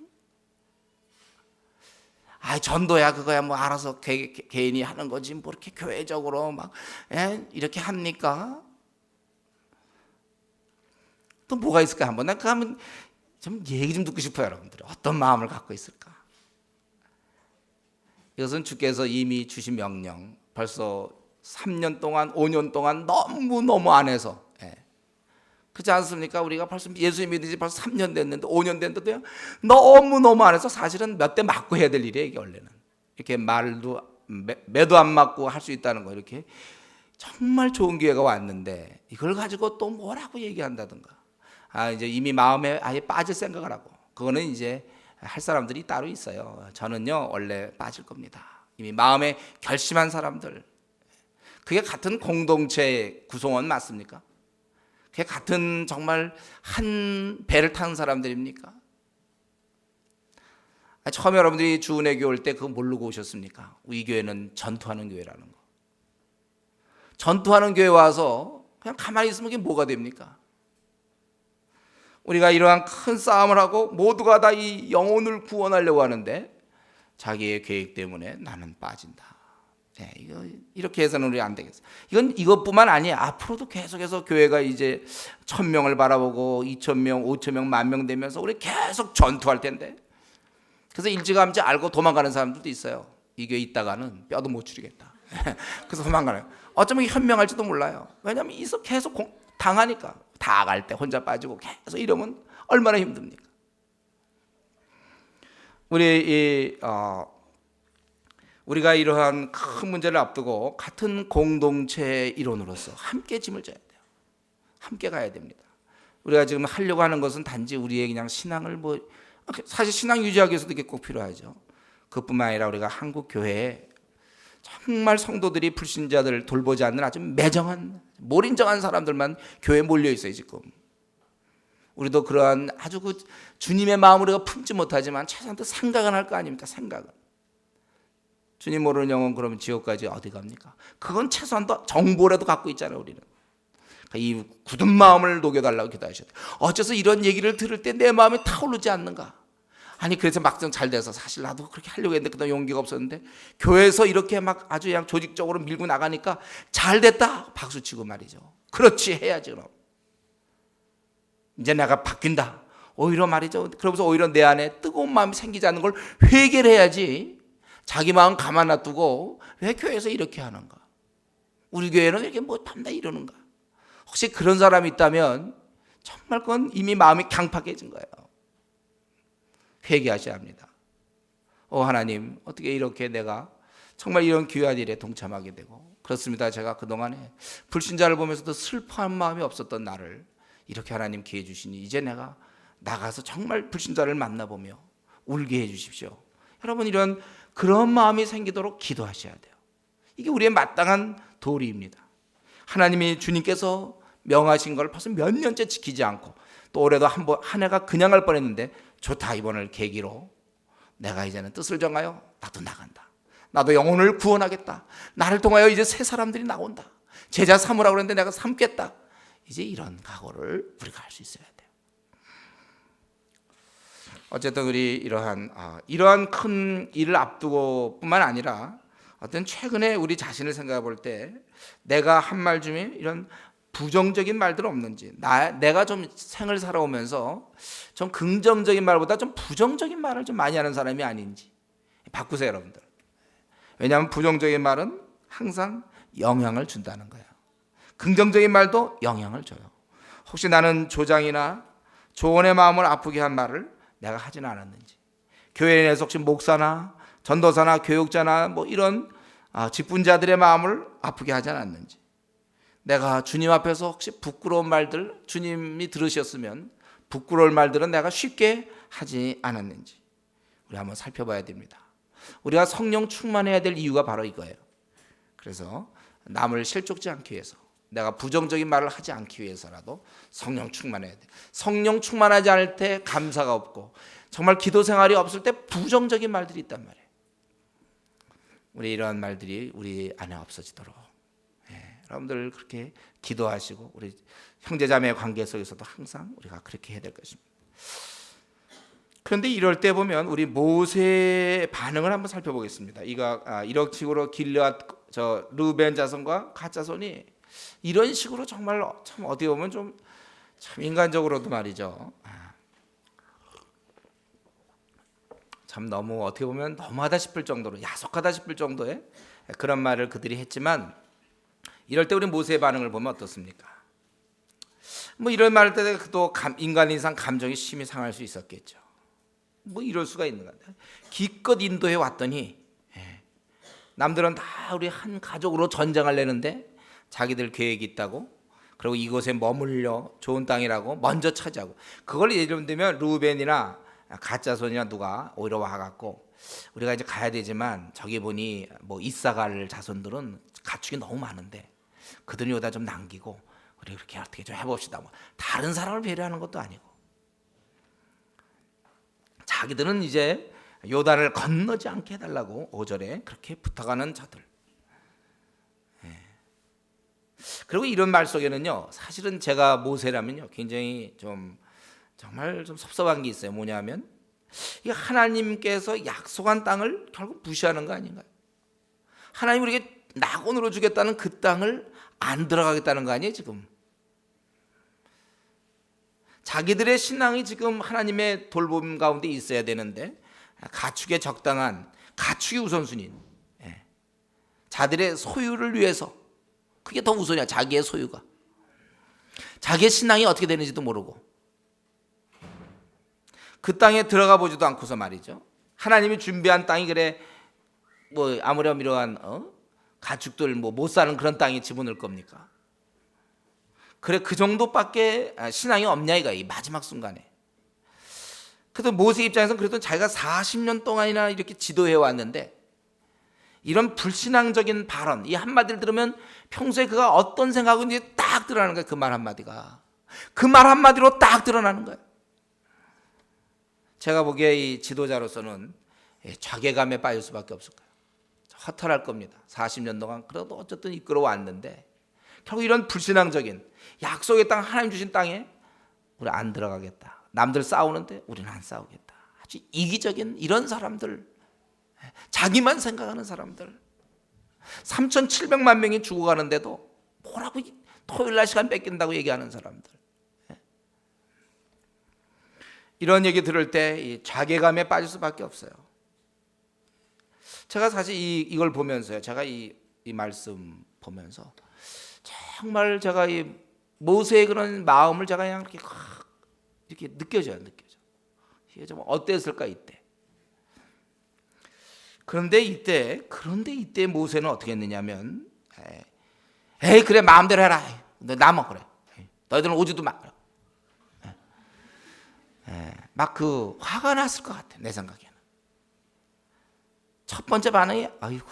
전도야 그거야 뭐 알아서 개인이 하는 거지 뭐 이렇게 교회적으로 막 이렇게 합니까? 또 뭐가 있을까 한번 난 한번 좀 얘기 좀 듣고 싶어요. 여러분들이 어떤 마음을 갖고 있을까? 이것은 주께서 이미 주신 명령 벌써 3년 동안 5년 동안 너무너무 안 해서 그렇지 않습니까? 우리가 벌써 예수 믿은 지 벌써 3년 됐는데 5년 됐는데도 너무너무 안 해서 사실은 몇 대 맞고 해야 될 일이에요. 이게 원래는 이렇게 말도 매도 안 맞고 할 수 있다는 거 이렇게 정말 좋은 기회가 왔는데 이걸 가지고 또 뭐라고 얘기한다든가 이제 이미 마음에 아예 빠질 생각을 하고 그거는 이제 할 사람들이 따로 있어요. 저는요 원래 빠질 겁니다. 이미 마음에 결심한 사람들 그게 같은 공동체 구성원 맞습니까? 그게 같은 정말 한 배를 타는 사람들입니까? 처음에 여러분들이 주은혜교 올 때 그거 모르고 오셨습니까? 우리 교회는 전투하는 교회라는 거. 전투하는 교회 와서 그냥 가만히 있으면 그게 뭐가 됩니까? 우리가 이러한 큰 싸움을 하고 모두가 다 이 영혼을 구원하려고 하는데 자기의 계획 때문에 나는 빠진다. 이거 이렇게 해서는 우리 안 되겠어. 이건 이것뿐만 아니야. 앞으로도 계속해서 교회가 이제 1,000명을 바라보고 2,000명, 5,000명, 10,000명 되면서 우리 계속 전투할 텐데. 그래서 일찌감치 알고 도망가는 사람들도 있어요. 이 교회 있다가는 뼈도 못 추리겠다. 그래서 도망가요. 어쩌면 현명할지도 몰라요. 왜냐하면 계속 당하니까 다 갈 때 혼자 빠지고 계속 이러면 얼마나 힘듭니까? 우리 우리가 이러한 큰 문제를 앞두고 같은 공동체의 일원으로서 함께 짐을 져야 돼요. 함께 가야 됩니다. 우리가 지금 하려고 하는 것은 단지 우리의 그냥 신앙을 사실 신앙 유지하기 위해서도 이게 꼭 필요하죠. 그뿐만 아니라 우리가 한국 교회에 정말 성도들이 불신자들을 돌보지 않는 아주 매정한 몰인정한 사람들만 교회에 몰려 있어요. 지금 우리도 그러한 아주 주님의 마음을 우리가 품지 못하지만 최소한 생각은 할 거 아닙니까? 생각은. 주님 모르는 영혼 그러면 지옥까지 어디 갑니까? 그건 최소한 정보라도 갖고 있잖아요. 우리는 이 굳은 마음을 녹여달라고 기도하셔야 돼요. 어째서 이런 얘기를 들을 때 내 마음이 타오르지 않는가? 아니 그래서 막상 잘 돼서 사실 나도 그렇게 하려고 했는데 그다음 용기가 없었는데 교회에서 이렇게 막 아주 그냥 조직적으로 밀고 나가니까 잘 됐다 박수치고 말이죠. 그렇지 해야지. 그럼 이제 내가 바뀐다 오히려 말이죠. 그러면서 오히려 내 안에 뜨거운 마음이 생기지 않는 걸 회개를 해야지. 자기 마음 가만 놔두고 왜 교회에서 이렇게 하는가? 우리 교회는 이렇게 밤낮 이러는가? 혹시 그런 사람이 있다면 정말 그건 이미 마음이 강팍해진 거예요. 회개하셔야 합니다. 하나님 어떻게 이렇게 내가 정말 이런 귀한 일에 동참하게 되고 그렇습니다. 제가 그동안에 불신자를 보면서도 슬퍼한 마음이 없었던 나를 이렇게 하나님 기회 주시니 이제 내가 나가서 정말 불신자를 만나보며 울게 해 주십시오. 여러분 그런 마음이 생기도록 기도하셔야 돼요. 이게 우리의 마땅한 도리입니다. 하나님이 주님께서 명하신 걸 벌써 몇 년째 지키지 않고 또 올해도 한 해가 그냥 갈 뻔했는데 좋다 이번을 계기로 내가 이제는 뜻을 정하여 나도 나간다. 나도 영혼을 구원하겠다. 나를 통하여 이제 새 사람들이 나온다. 제자 삼으라고 그랬는데 내가 삼겠다. 이제 이런 각오를 우리가 할 수 있어야 돼요. 어쨌든 우리 이러한 큰 일을 앞두고 뿐만 아니라 어떤 최근에 우리 자신을 생각해 볼 때 내가 한 말 중에 이런 부정적인 말들 없는지 내가 좀 생을 살아오면서 좀 긍정적인 말보다 좀 부정적인 말을 좀 많이 하는 사람이 아닌지 바꾸세요 여러분들. 왜냐하면 부정적인 말은 항상 영향을 준다는 거예요. 긍정적인 말도 영향을 줘요. 혹시 나는 조장이나 조언의 마음을 아프게 한 말을 내가 하지는 않았는지, 교회 내에서 혹시 목사나 전도사나 교육자나 이런 직분자들의 마음을 아프게 하지 않았는지, 내가 주님 앞에서 혹시 부끄러운 말들 주님이 들으셨으면 부끄러울 말들은 내가 쉽게 하지 않았는지 우리 한번 살펴봐야 됩니다. 우리가 성령 충만해야 될 이유가 바로 이거예요. 그래서 남을 실족지 않기 위해서 내가 부정적인 말을 하지 않기 위해서라도 성령 충만해야 돼. 성령 충만하지 않을 때 감사가 없고 정말 기도 생활이 없을 때 부정적인 말들이 있단 말이에요. 우리 이러한 말들이 우리 안에 없어지도록 여러분들 그렇게 기도하시고 우리 형제자매의 관계 속에서도 항상 우리가 그렇게 해야 될 것입니다. 그런데 이럴 때 보면 우리 모세의 반응을 한번 살펴보겠습니다. 이런 식으로 길르앗 르벤 자손과 갓 자손이 이런 식으로 정말 참 어디 보면 좀 참 인간적으로도 말이죠. 참 너무 어떻게 보면 너무하다 싶을 정도로 야속하다 싶을 정도의 그런 말을 그들이 했지만 이럴 때 우리 모세의 반응을 보면 어떻습니까? 이런 말할 때 또 인간인상 감정이 심히 상할 수 있었겠죠. 이럴 수가 있는가? 기껏 인도해 왔더니 남들은 다 우리 한 가족으로 전쟁을 내는데 자기들 계획이 있다고 그리고 이곳에 머물려 좋은 땅이라고 먼저 차지하고 그걸 예를 들면 루벤이나 갓자손이나 누가 오히려 와갖고 우리가 이제 가야 되지만 저기 보니 이사갈 자손들은 가축이 너무 많은데 그들이 여기다 좀 남기고 우리 그렇게 어떻게 좀 해봅시다. 다른 사람을 배려하는 것도 아니고 자기들은 이제 요단을 건너지 않게 해달라고 5절에 그렇게 부탁하는 자들. 그리고 이런 말 속에는요, 사실은 제가 모세라면요, 굉장히 정말 좀 섭섭한 게 있어요. 뭐냐면 이 하나님께서 약속한 땅을 결국 무시하는 거 아닌가요? 하나님 우리에게 낙원으로 주겠다는 그 땅을 안 들어가겠다는 거 아니에요 지금? 자기들의 신앙이 지금 하나님의 돌봄 가운데 있어야 되는데 가축의 적당한 가축이 우선순위인 자들의 소유를 위해서 그게 더 우선이야. 자기의 소유가 자기의 신앙이 어떻게 되는지도 모르고 그 땅에 들어가 보지도 않고서 말이죠. 하나님이 준비한 땅이 그래 뭐 아무렴 이러한 가축들 뭐 못 사는 그런 땅에 집어넣을 겁니까? 그래 그 정도밖에 신앙이 없냐 이가 이 마지막 순간에. 그래도 모세 입장에서는 그래도 자기가 40년 동안이나 이렇게 지도해 왔는데 이런 불신앙적인 발언 이 한마디를 들으면 평소에 그가 어떤 생각인지 딱 드러나는 거예요. 그 말 한마디가 그 말 한마디로 딱 드러나는 거예요. 제가 보기에 이 지도자로서는 자괴감에 빠질 수밖에 없을 거예요. 허탈할 겁니다. 40년 동안 그래도 어쨌든 이끌어 왔는데 결국 이런 불신앙적인 약속의 땅 하나님 주신 땅에 우리 안 들어가겠다. 남들 싸우는데 우리는 안 싸우겠다. 아주 이기적인 이런 사람들, 자기만 생각하는 사람들, 3,700만 명이 죽어가는데도 뭐라고 토요일 날 시간 뺏긴다고 얘기하는 사람들. 이런 얘기 들을 때 자괴감에 빠질 수밖에 없어요. 제가 사실 이걸 보면서요. 제가 이 말씀 보면서 정말 제가 이 모세의 그런 마음을 제가 그냥 이렇게 느껴져요. 이게 좀 어땠을까 이때. 그런데 이때 모세는 어떻게 했느냐면, 에이 그래 마음대로 해라. 너 남아 그래. 너희들은 오지도 마. 막 그 화가 났을 것 같아 내 생각에는. 첫 번째 반응이 아이고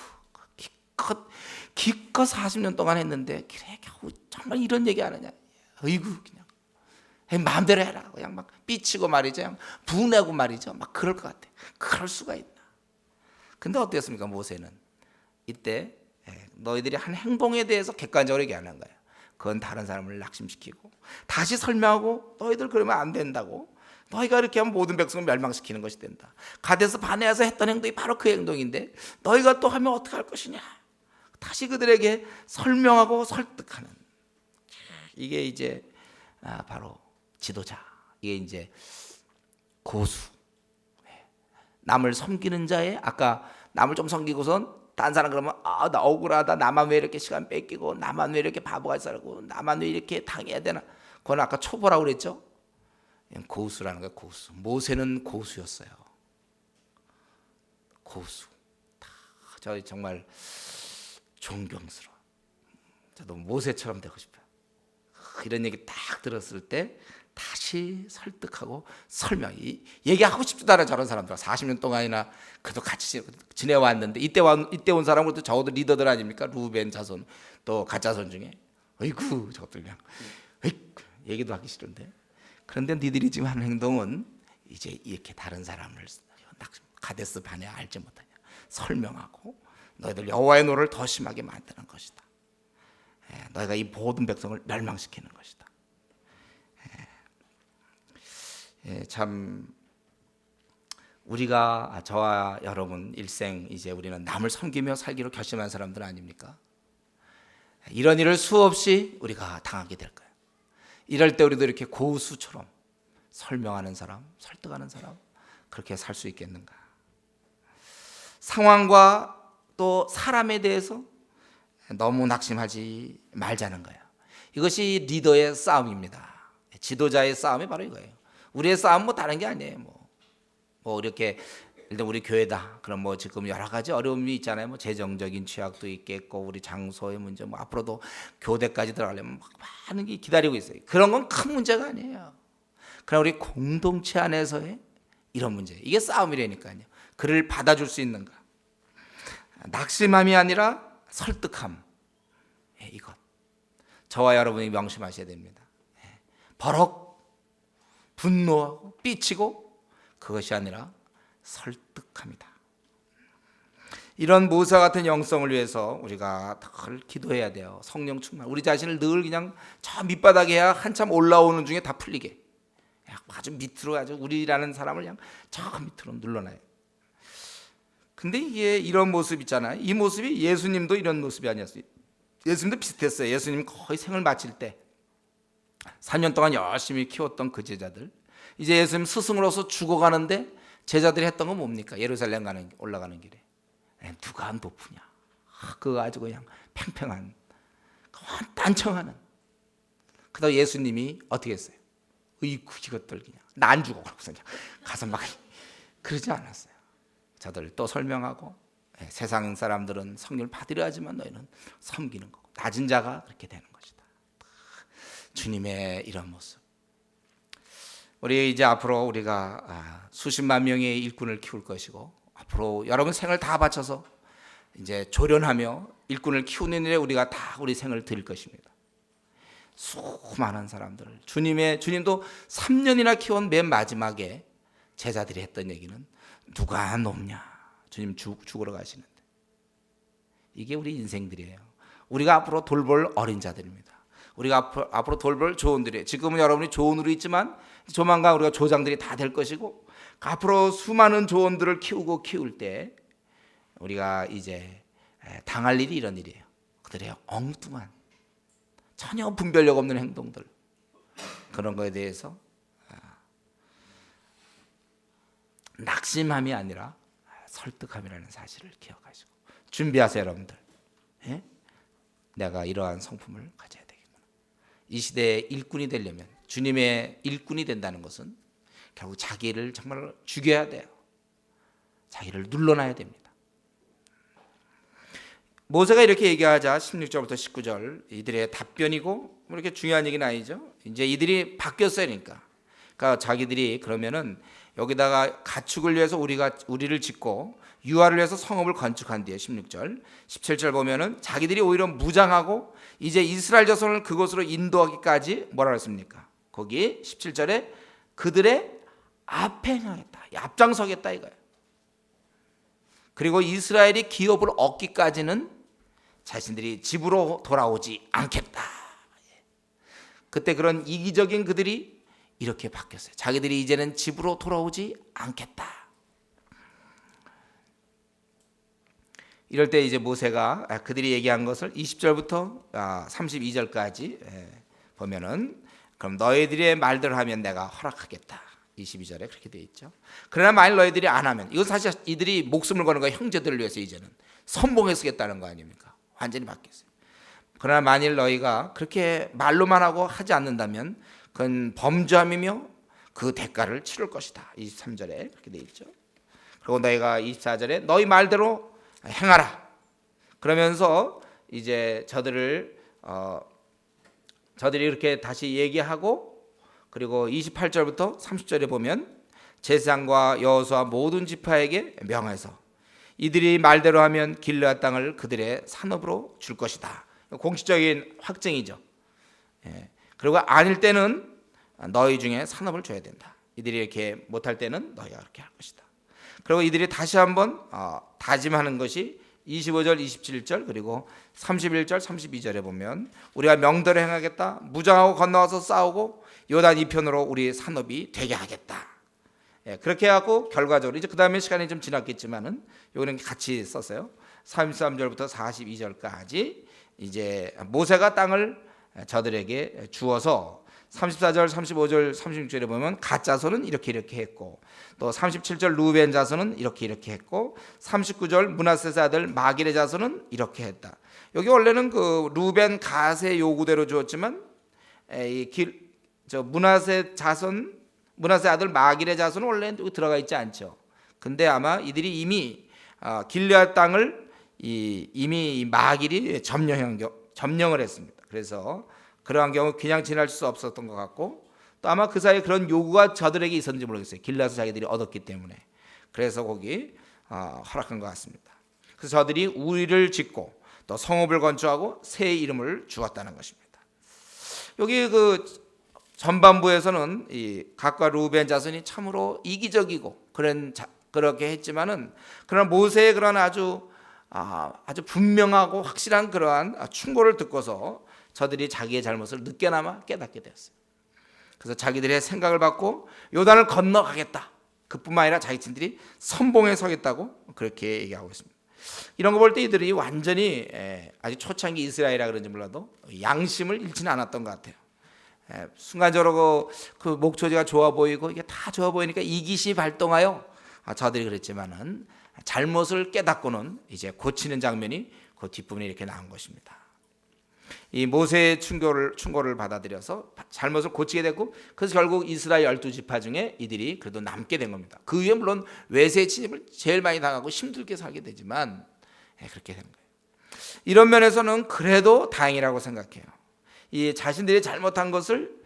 기껏 40년 동안 했는데 그래 겨우 정말 이런 얘기 하느냐. 아이고 그냥 마음대로 해라. 그냥 막 삐치고 말이죠. 그냥 분내고 말이죠. 막 그럴 것 같아. 그럴 수가 있나. 근데 어땠습니까 모세는 이때 너희들이 한 행동에 대해서 객관적으로 얘기하는 거예요. 그건 다른 사람을 낙심시키고 다시 설명하고 너희들 그러면 안 된다고. 너희가 이렇게 하면 모든 백성을 멸망시키는 것이 된다. 가데스 바네아서 했던 행동이 바로 그 행동인데 너희가 또 하면 어떻게 할 것이냐. 다시 그들에게 설명하고 설득하는 이게 이제 바로 지도자. 이게 이제 고수. 남을 섬기는 자의 아까 남을 좀 섬기고선 딴 사람 그러면 나 억울하다. 나만 왜 이렇게 시간 뺏기고 나만 왜 이렇게 바보같이 살고 나만 왜 이렇게 당해야 되나. 그건 아까 초보라고 그랬죠. 고수라는 거예요. 고수. 모세는 고수였어요. 고수. 저 정말 존경스러워. 저도 모세처럼 되고 싶어요. 이런 얘기 딱 들었을 때 다시 설득하고 설명. 얘기하고 싶지도 않아 저런 사람들. 40년 동안이나 그래도 같이 지내왔는데 이때 온 사람은 또 적어도 리더들 아닙니까? 루벤 자손 또 가짜손 중에. 어이구 저것들 그냥 얘기도 하기 싫은데. 그런데 니들이 지금 하는 행동은 이제 이렇게 다른 사람을 가데스 바네아 알지 못하냐 설명하고 너희들 여호와의 노를 더 심하게 만드는 것이다. 너희가 이 모든 백성을 멸망시키는 것이다. 참 우리가 저와 여러분 일생 이제 우리는 남을 섬기며 살기로 결심한 사람들 아닙니까? 이런 일을 수없이 우리가 당하게 될 거예요. 이럴 때 우리도 이렇게 고수처럼 설명하는 사람, 설득하는 사람 그렇게 살 수 있겠는가? 상황과 또 사람에 대해서 너무 낙심하지 말자는 거예요. 이것이 리더의 싸움입니다. 지도자의 싸움이 바로 이거예요. 우리의 싸움은 뭐 다른 게 아니에요. 뭐 이렇게 일단 우리 교회다. 그럼 뭐 지금 여러 가지 어려움이 있잖아요. 뭐 재정적인 취약도 있겠고 우리 장소의 문제, 뭐 앞으로도 교대까지 들어가려면 많은 게 기다리고 있어요. 그런 건 큰 문제가 아니에요. 그러나 우리 공동체 안에서의 이런 문제, 이게 싸움이라니까요. 그를 받아줄 수 있는가? 낙심함이 아니라 설득함. 이것 저와 여러분이 명심하셔야 됩니다. 버럭 분노하고 삐치고 그것이 아니라 설득합니다. 이런 모세와 같은 영성을 위해서 우리가 늘 기도해야 돼요. 성령 충만. 우리 자신을 늘 그냥 저 밑바닥에 한참 올라오는 중에 다 풀리게. 아주 밑으로 아주 우리라는 사람을 그냥 저 밑으로 눌러놔요. 근데 이게 이런 모습 있잖아요. 이 모습이 예수님도 이런 모습이 아니었어요. 예수님도 비슷했어요. 예수님 거의 생을 마칠 때 3년 동안 열심히 키웠던 그 제자들, 이제 예수님 스승으로서 죽어가는데 제자들이 했던 건 뭡니까? 예루살렘 올라가는 길에 누가 높으냐? 그거 아주 그냥 팽팽한 단청하는. 그다음 예수님이 어떻게 했어요? 이구 이것들 그냥 나 안 죽어 그러고서 그냥 가서 막 그러지 않았어요. 저들 또 설명하고 세상 사람들은 성령을 받으려 하지만 너희는 섬기는 거고 낮은 자가 그렇게 되는 것이다. 주님의 이런 모습. 우리 이제 앞으로 우리가 수십만 명의 일꾼을 키울 것이고 앞으로 여러분 생을 다 바쳐서 이제 조련하며 일꾼을 키우는 일에 우리가 다 우리 생을 드릴 것입니다. 수많은 사람들을 주님도 3년이나 키운 맨 마지막에 제자들이 했던 얘기는 누가 높냐? 주님 죽으러 가시는데. 이게 우리 인생들이에요. 우리가 앞으로 돌볼 어린 자들입니다. 우리가 앞으로 돌볼 조원들이에요. 지금은 여러분이 조원으로 있지만 조만간 우리가 조장들이 다 될 것이고 앞으로 수많은 조원들을 키울 때 우리가 이제 당할 일이 이런 일이에요. 그들의 엉뚱한 전혀 분별력 없는 행동들, 그런 거에 대해서 낙심함이 아니라 설득함이라는 사실을 기억하시고 준비하세요, 여러분들. 예? 내가 이러한 성품을 가져야 되겠구나. 이 시대의 일꾼이 되려면, 주님의 일꾼이 된다는 것은 결국 자기를 정말 죽여야 돼요. 자기를 눌러놔야 됩니다. 모세가 이렇게 얘기하자 16절부터 19절 이들의 답변이고 이렇게 중요한 얘기는 아니죠. 이제 이들이 바뀌었어요. 그러니까 자기들이 그러면은 여기다가 가축을 위해서 우리를 짓고 유아를 위해서 성읍을 건축한 뒤에 16절 17절 보면은 자기들이 오히려 무장하고 이제 이스라엘 자손을 그곳으로 인도하기까지 뭐라 그랬습니까? 거기 17절에 그들의 앞에 행하겠다, 앞장서겠다 이거예요. 그리고 이스라엘이 기업을 얻기까지는 자신들이 집으로 돌아오지 않겠다. 그때 그런 이기적인 그들이 이렇게 바뀌었어요. 자기들이 이제는 집으로 돌아오지 않겠다. 이럴 때 이제 모세가 그들이 얘기한 것을 20절부터 32절까지 보면은 그럼 너희들의 말대로 하면 내가 허락하겠다. 22절에 그렇게 되어 있죠. 그러나 만일 너희들이 안 하면, 이건 사실 이들이 목숨을 거는 거야. 형제들을 위해서 이제는 선봉에 쓰겠다는 거 아닙니까? 완전히 바뀌었어요. 그러나 만일 너희가 그렇게 말로만 하고 하지 않는다면 그건 범죄함이며 그 대가를 치를 것이다. 23절에 그렇게 되어 있죠. 그리고 너희가 24절에 너희 말대로 행하라. 그러면서 이제 저들이 이렇게 다시 얘기하고, 그리고 28절부터 30절에 보면 제사장과 여호수아 모든 지파에게 명해서 이들이 말대로 하면 길르앗 땅을 그들의 산업으로 줄 것이다. 공식적인 확정이죠. 그리고 아닐 때는 너희 중에 산업을 줘야 된다. 이들이 이렇게 못할 때는 너희가 그렇게 할 것이다. 그리고 이들이 다시 한번 다짐하는 것이 25절, 27절 그리고 31절, 32절에 보면 우리가 명대로 행하겠다. 무장하고 건너와서 싸우고 요단 이편으로 우리 산업이 되게 하겠다. 그렇게 하고 결과적으로 이제 그 다음에 시간이 좀 지났겠지만은 요거는 같이 썼어요. 33절부터 42절까지 이제 모세가 땅을 저들에게 주어서 34절, 35절, 36절에 보면 갓 자손은 이렇게 했고, 또 37절 루벤 자손은 이렇게 했고, 39절 므낫세 아들 마길의 자손은 이렇게 했다. 여기 원래는 그 루벤 갓의 요구대로 주었지만 므낫세 아들 마길의 자손은 원래 들어가 있지 않죠. 근데 아마 이들이 이미 길르앗 땅을 이미 마길이 점령을 했습니다. 그래서 그러한 경우 그냥 지날 수 없었던 것 같고, 또 아마 그 사이에 그런 요구가 저들에게 있었는지 모르겠어요. 길르앗을 자기들이 얻었기 때문에. 그래서 거기 허락한 것 같습니다. 그래서 저들이 우리를 짓고 또 성읍을 건축하고 새 이름을 주었다는 것입니다. 여기 그 전반부에서는 이 갓과 루벤 자손이 참으로 이기적이고 그렇게 했지만은, 그러나 모세의 그런 아주 분명하고 확실한 그러한 충고를 듣고서 저들이 자기의 잘못을 늦게나마 깨닫게 되었어요. 그래서 자기들의 생각을 받고 요단을 건너가겠다. 그뿐만 아니라 자기들이 선봉에 서겠다고 그렇게 얘기하고 있습니다. 이런 거 볼 때 이들이 완전히 아주 초창기 이스라엘이라 그런지 몰라도 양심을 잃지는 않았던 것 같아요. 순간적으로 그 목초지가 좋아 보이고 이게 다 좋아 보이니까 이기심이 발동하여 저들이 그랬지만은 잘못을 깨닫고는 이제 고치는 장면이 그 뒷부분에 이렇게 나온 것입니다. 이 모세의 충고를 받아들여서 잘못을 고치게 됐고, 그래서 결국 이스라엘 12지파 중에 이들이 그래도 남게 된 겁니다. 그 위에 물론 외세 침입을 제일 많이 당하고 힘들게 살게 되지만 그렇게 되는 거예요. 이런 면에서는 그래도 다행이라고 생각해요. 이 자신들이 잘못한 것을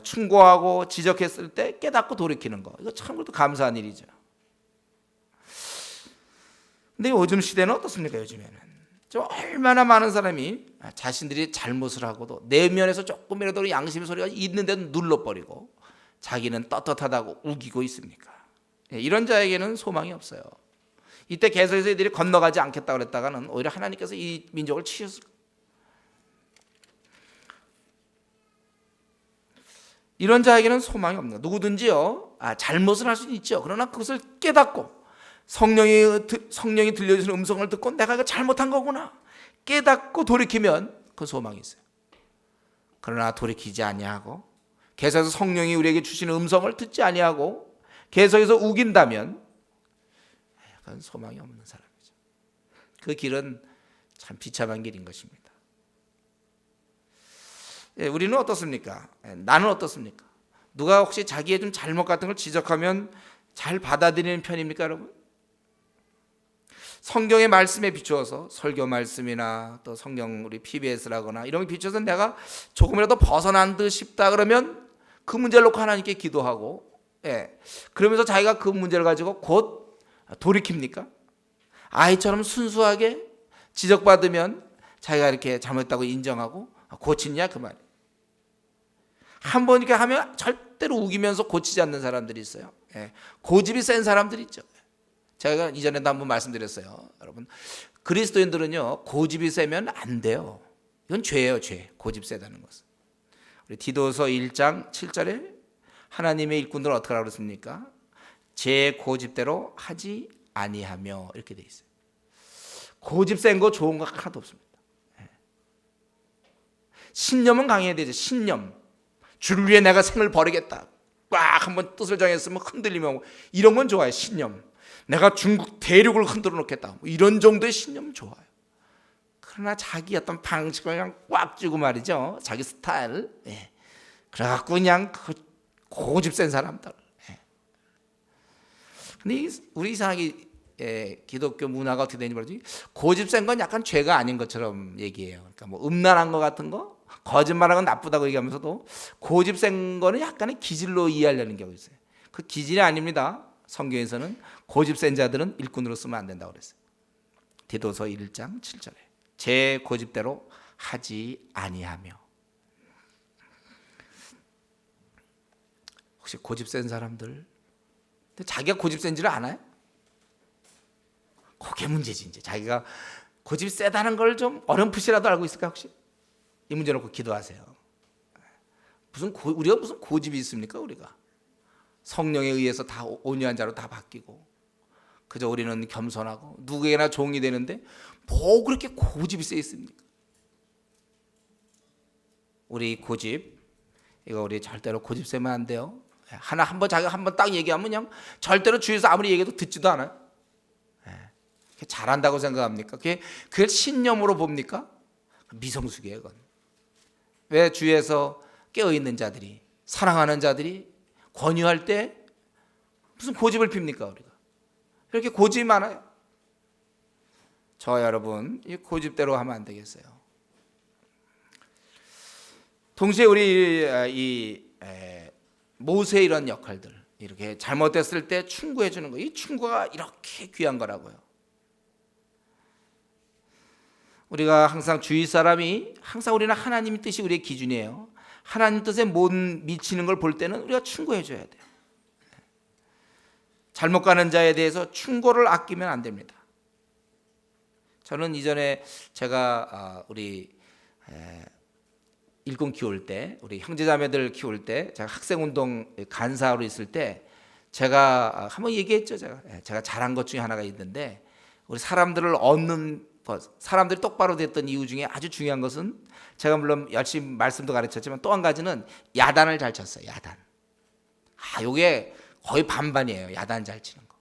충고하고 지적했을 때 깨닫고 돌이키는 거, 이거 참으로 감사한 일이죠. 근데 요즘 시대는 어떻습니까? 요즘에는 좀 얼마나 많은 사람이 자신들이 잘못을 하고도 내면에서 조금이라도 양심의 소리가 있는데도 눌러버리고 자기는 떳떳하다고 우기고 있습니까? 이런 자에게는 소망이 없어요. 이때 계속해서 이들이 건너가지 않겠다 그랬다가는 오히려 하나님께서 이 민족을 치셨을 거예요. 이런 자에게는 소망이 없는 거예요. 누구든지요, 잘못을 할 수는 있죠. 그러나 그것을 깨닫고 성령이 들려주는 음성을 듣고 내가 이거 잘못한 거구나 깨닫고 돌이키면 그 소망이 있어요. 그러나 돌이키지 아니하고 계속해서 성령이 우리에게 주시는 음성을 듣지 아니하고 계속해서 우긴다면 그건 소망이 없는 사람이죠. 그 길은 참 비참한 길인 것입니다. 우리는 어떻습니까? 나는 어떻습니까? 누가 혹시 자기의 좀 잘못 같은 걸 지적하면 잘 받아들이는 편입니까, 여러분? 성경의 말씀에 비추어서 설교 말씀이나 또 성경 우리 PBS라거나 이런 게 비추어서 내가 조금이라도 벗어난 듯 싶다 그러면 그 문제를 놓고 하나님께 기도하고, 그러면서 자기가 그 문제를 가지고 곧 돌이킵니까? 아이처럼 순수하게 지적받으면 자기가 이렇게 잘못했다고 인정하고 고치냐 그 말이에요. 한 번 이렇게 하면 절대로 우기면서 고치지 않는 사람들이 있어요. 고집이 센 사람들이 있죠. 제가 이전에도 한번 말씀드렸어요. 여러분, 그리스도인들은요 고집이 세면 안 돼요. 이건 죄예요, 죄. 고집 세다는 것은. 우리 디도서 1장 7절에 하나님의 일꾼들은 어떻게 하라고 그랬습니까? 제 고집대로 하지 아니하며 이렇게 돼 있어요. 고집 센 거 좋은 거 하나도 없습니다. 신념은 강해야 되죠. 신념. 주를 위해 내가 생을 버리겠다. 꽉 한번 뜻을 정했으면 흔들리면 이런 건 좋아요. 신념. 내가 중국 대륙을 흔들어 놓겠다. 이런 정도의 신념은 좋아요. 그러나 자기 어떤 방식을 그냥 꽉 쥐고 말이죠. 자기 스타일. 그래갖고 그냥 그 고집 센 사람들. 근데 우리 이상하게 기독교 문화가 어떻게 되는지 모르지. 고집 센 건 약간 죄가 아닌 것처럼 얘기해요. 그러니까 뭐 음란한 것 같은 거, 거짓말하는 건 나쁘다고 얘기하면서도 고집 센 거는 약간의 기질로 이해하려는 경우가 있어요. 그 기질이 아닙니다. 성경에서는 고집 센 자들은 일꾼으로 쓰면 안 된다고 그랬어요. 디도서 1장 7절에 제 고집대로 하지 아니하며. 혹시 고집 센 사람들, 근데 자기가 고집 센지를 아나요? 그게 문제지. 이제 자기가 고집이 세다는 걸 좀 어렴풋이라도 알고 있을까 혹시? 이 문제 놓고 기도하세요. 우리가 무슨 고집이 있습니까? 우리가 성령에 의해서 다 온유한 자로 다 바뀌고 그저 우리는 겸손하고 누구에게나 종이 되는데 뭐 그렇게 고집이 세 있습니까? 우리 고집, 이거 우리 절대로 고집 세면 안 돼요. 자기가 한 번 딱 얘기하면 그냥 절대로 주위에서 아무리 얘기해도 듣지도 않아요. 잘한다고 생각합니까? 그걸 신념으로 봅니까? 미성숙이에요, 그건. 왜 주위에서 깨어있는 자들이, 사랑하는 자들이 권유할 때 무슨 고집을 핍니까, 우리가? 이렇게 고집이 많아요. 저 여러분, 이 고집대로 하면 안 되겠어요. 동시에 우리 모세의 이런 역할들, 이렇게 잘못됐을 때 충고해 주는 거, 이 충고가 이렇게 귀한 거라고요. 우리가 항상 주위 사람이 항상 우리는 하나님의 뜻이 우리의 기준이에요. 하나님 뜻에 못 미치는 걸 볼 때는 우리가 충고해 줘야 돼요. 잘못 가는 자에 대해서 충고를 아끼면 안 됩니다. 저는 이전에 제가 우리 일꾼 키울 때, 우리 형제자매들 키울 때, 제가 학생운동 간사로 있을 때 제가 한번 얘기했죠. 제가 잘한 것 중에 하나가 있는데, 우리 사람들을 얻는 사람들이 똑바로 됐던 이유 중에 아주 중요한 것은, 제가 물론 열심히 말씀도 가르쳤지만 또 한 가지는 야단을 잘 쳤어요. 야단. 요게 거의 반반이에요. 야단 잘 치는 거.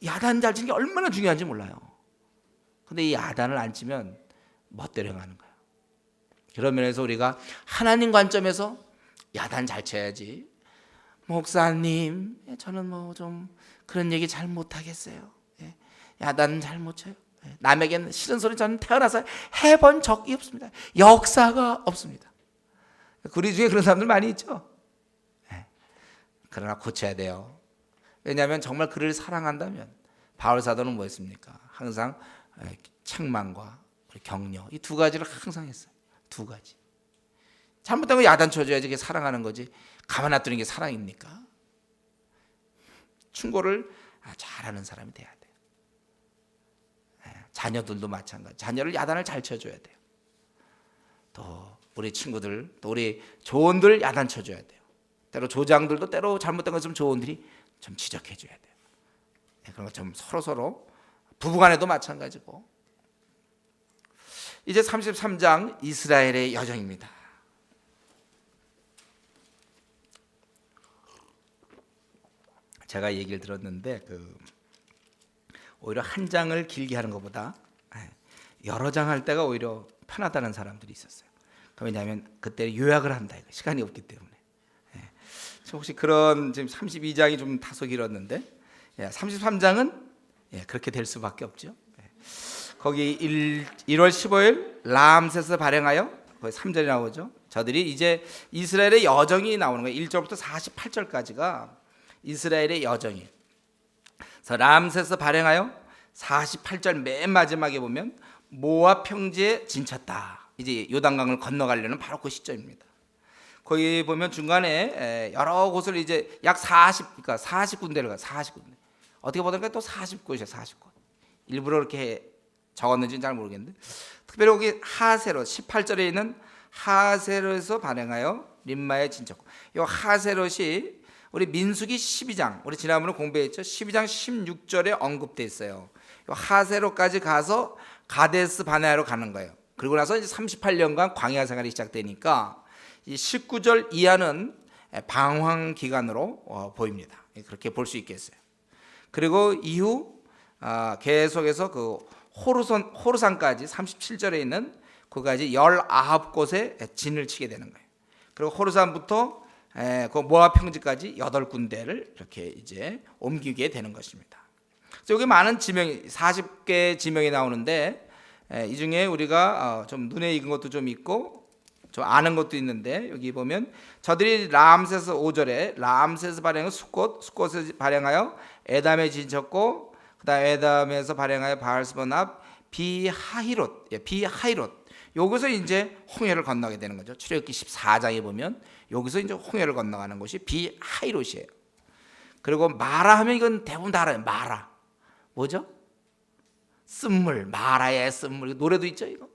야단 잘 치는 게 얼마나 중요한지 몰라요. 근데 이 야단을 안 치면 멋대로 행하는 거예요. 그런 면에서 우리가 하나님 관점에서 야단 잘 쳐야지. 목사님, 저는 뭐 좀 그런 얘기 잘 못하겠어요. 야단 잘 못 쳐요. 남에게는 싫은 소리 저는 태어나서 해본 적이 없습니다. 역사가 없습니다. 우리 중에 그런 사람들 많이 있죠. 그러나 고쳐야 돼요. 왜냐하면 정말 그를 사랑한다면 바울 사도는 뭐였습니까? 항상 책망과 격려 이 두 가지를 항상 했어요. 두 가지. 잘못된 거 야단 쳐줘야지 그게 사랑하는 거지. 가만 놔두는 게 사랑입니까? 충고를 잘하는 사람이 돼야 돼요. 자녀들도 마찬가지. 자녀를 야단을 잘 쳐줘야 돼요. 또 우리 친구들, 또 우리 조언들 야단 쳐줘야 돼요. 때로 조장들도 때로 잘못된 거 있으면 조언들이 좀 지적해줘야 돼요. 그런 거 좀 서로 부부간에도 마찬가지고. 이제 33장 이스라엘의 여정입니다. 제가 얘기를 들었는데 오히려 한 장을 길게 하는 것보다 여러 장 할 때가 오히려 편하다는 사람들이 있었어요. 왜냐하면 그때 요약을 한다. 시간이 없기 때문에. 혹시 그런 지금 32장이 좀 다소 길었는데 33장은 그렇게 될 수밖에 없죠. 거기 1월 15일 람세스 발행하여 거기 3절이 나오죠. 저들이 이제 이스라엘의 여정이 나오는 거예요. 1절부터 48절까지가 이스라엘의 여정이. 그래서 람세스 발행하여 48절 맨 마지막에 보면 모압 평지에 진쳤다. 이제 요단강을 건너가려는 바로 그 시점입니다. 거기 보면 중간에 여러 곳을 이제 약 40, 그러니까 40군데를 가. 40군데. 어떻게 보니까 또 40곳이에요. 40곳. 일부러 이렇게 적었는지는 잘 모르겠는데 특별히 여기 하세로 18절에 있는 하세롯에서 발행하여 림마에 진쳤고, 이 하세롯이 우리 민수기 12장, 우리 지난번에 공부했죠. 12장 16절에 언급돼 있어요. 이 하세롯까지 가서 가데스 바네아로 가는 거예요. 그리고 나서 이제 38년간 광야 생활이 시작되니까 이 19절 이하는 방황 기간으로 보입니다. 그렇게 볼 수 있겠어요. 그리고 이후 계속해서 그 호르산까지 37절에 있는 거기까지 19곳에 진을 치게 되는 거예요. 그리고 호르산부터 그 모압 평지까지 8군데를 이렇게 이제 옮기게 되는 것입니다. 그래서 여기 많은 지명이 40개 지명이 나오는데 이 중에 우리가 좀 눈에 익은 것도 좀 있고 좀 아는 것도 있는데, 여기 보면 저들이 람세스 5절에 람세스 발행은 숫곳에서 발행하여 에담에 진쳤고, 그다음 에담에서 발행하여 바알스본 앞 비하히롯. 여기서 이제 홍해를 건너게 되는 거죠. 출애굽기 14장에 보면 여기서 이제 홍해를 건너가는 곳이 비하히롯이에요. 그리고 마라 하면 이건 대부분 다 알아요. 마라 뭐죠? 쓴물, 마라의 쓴물. 노래도 있죠, 이거.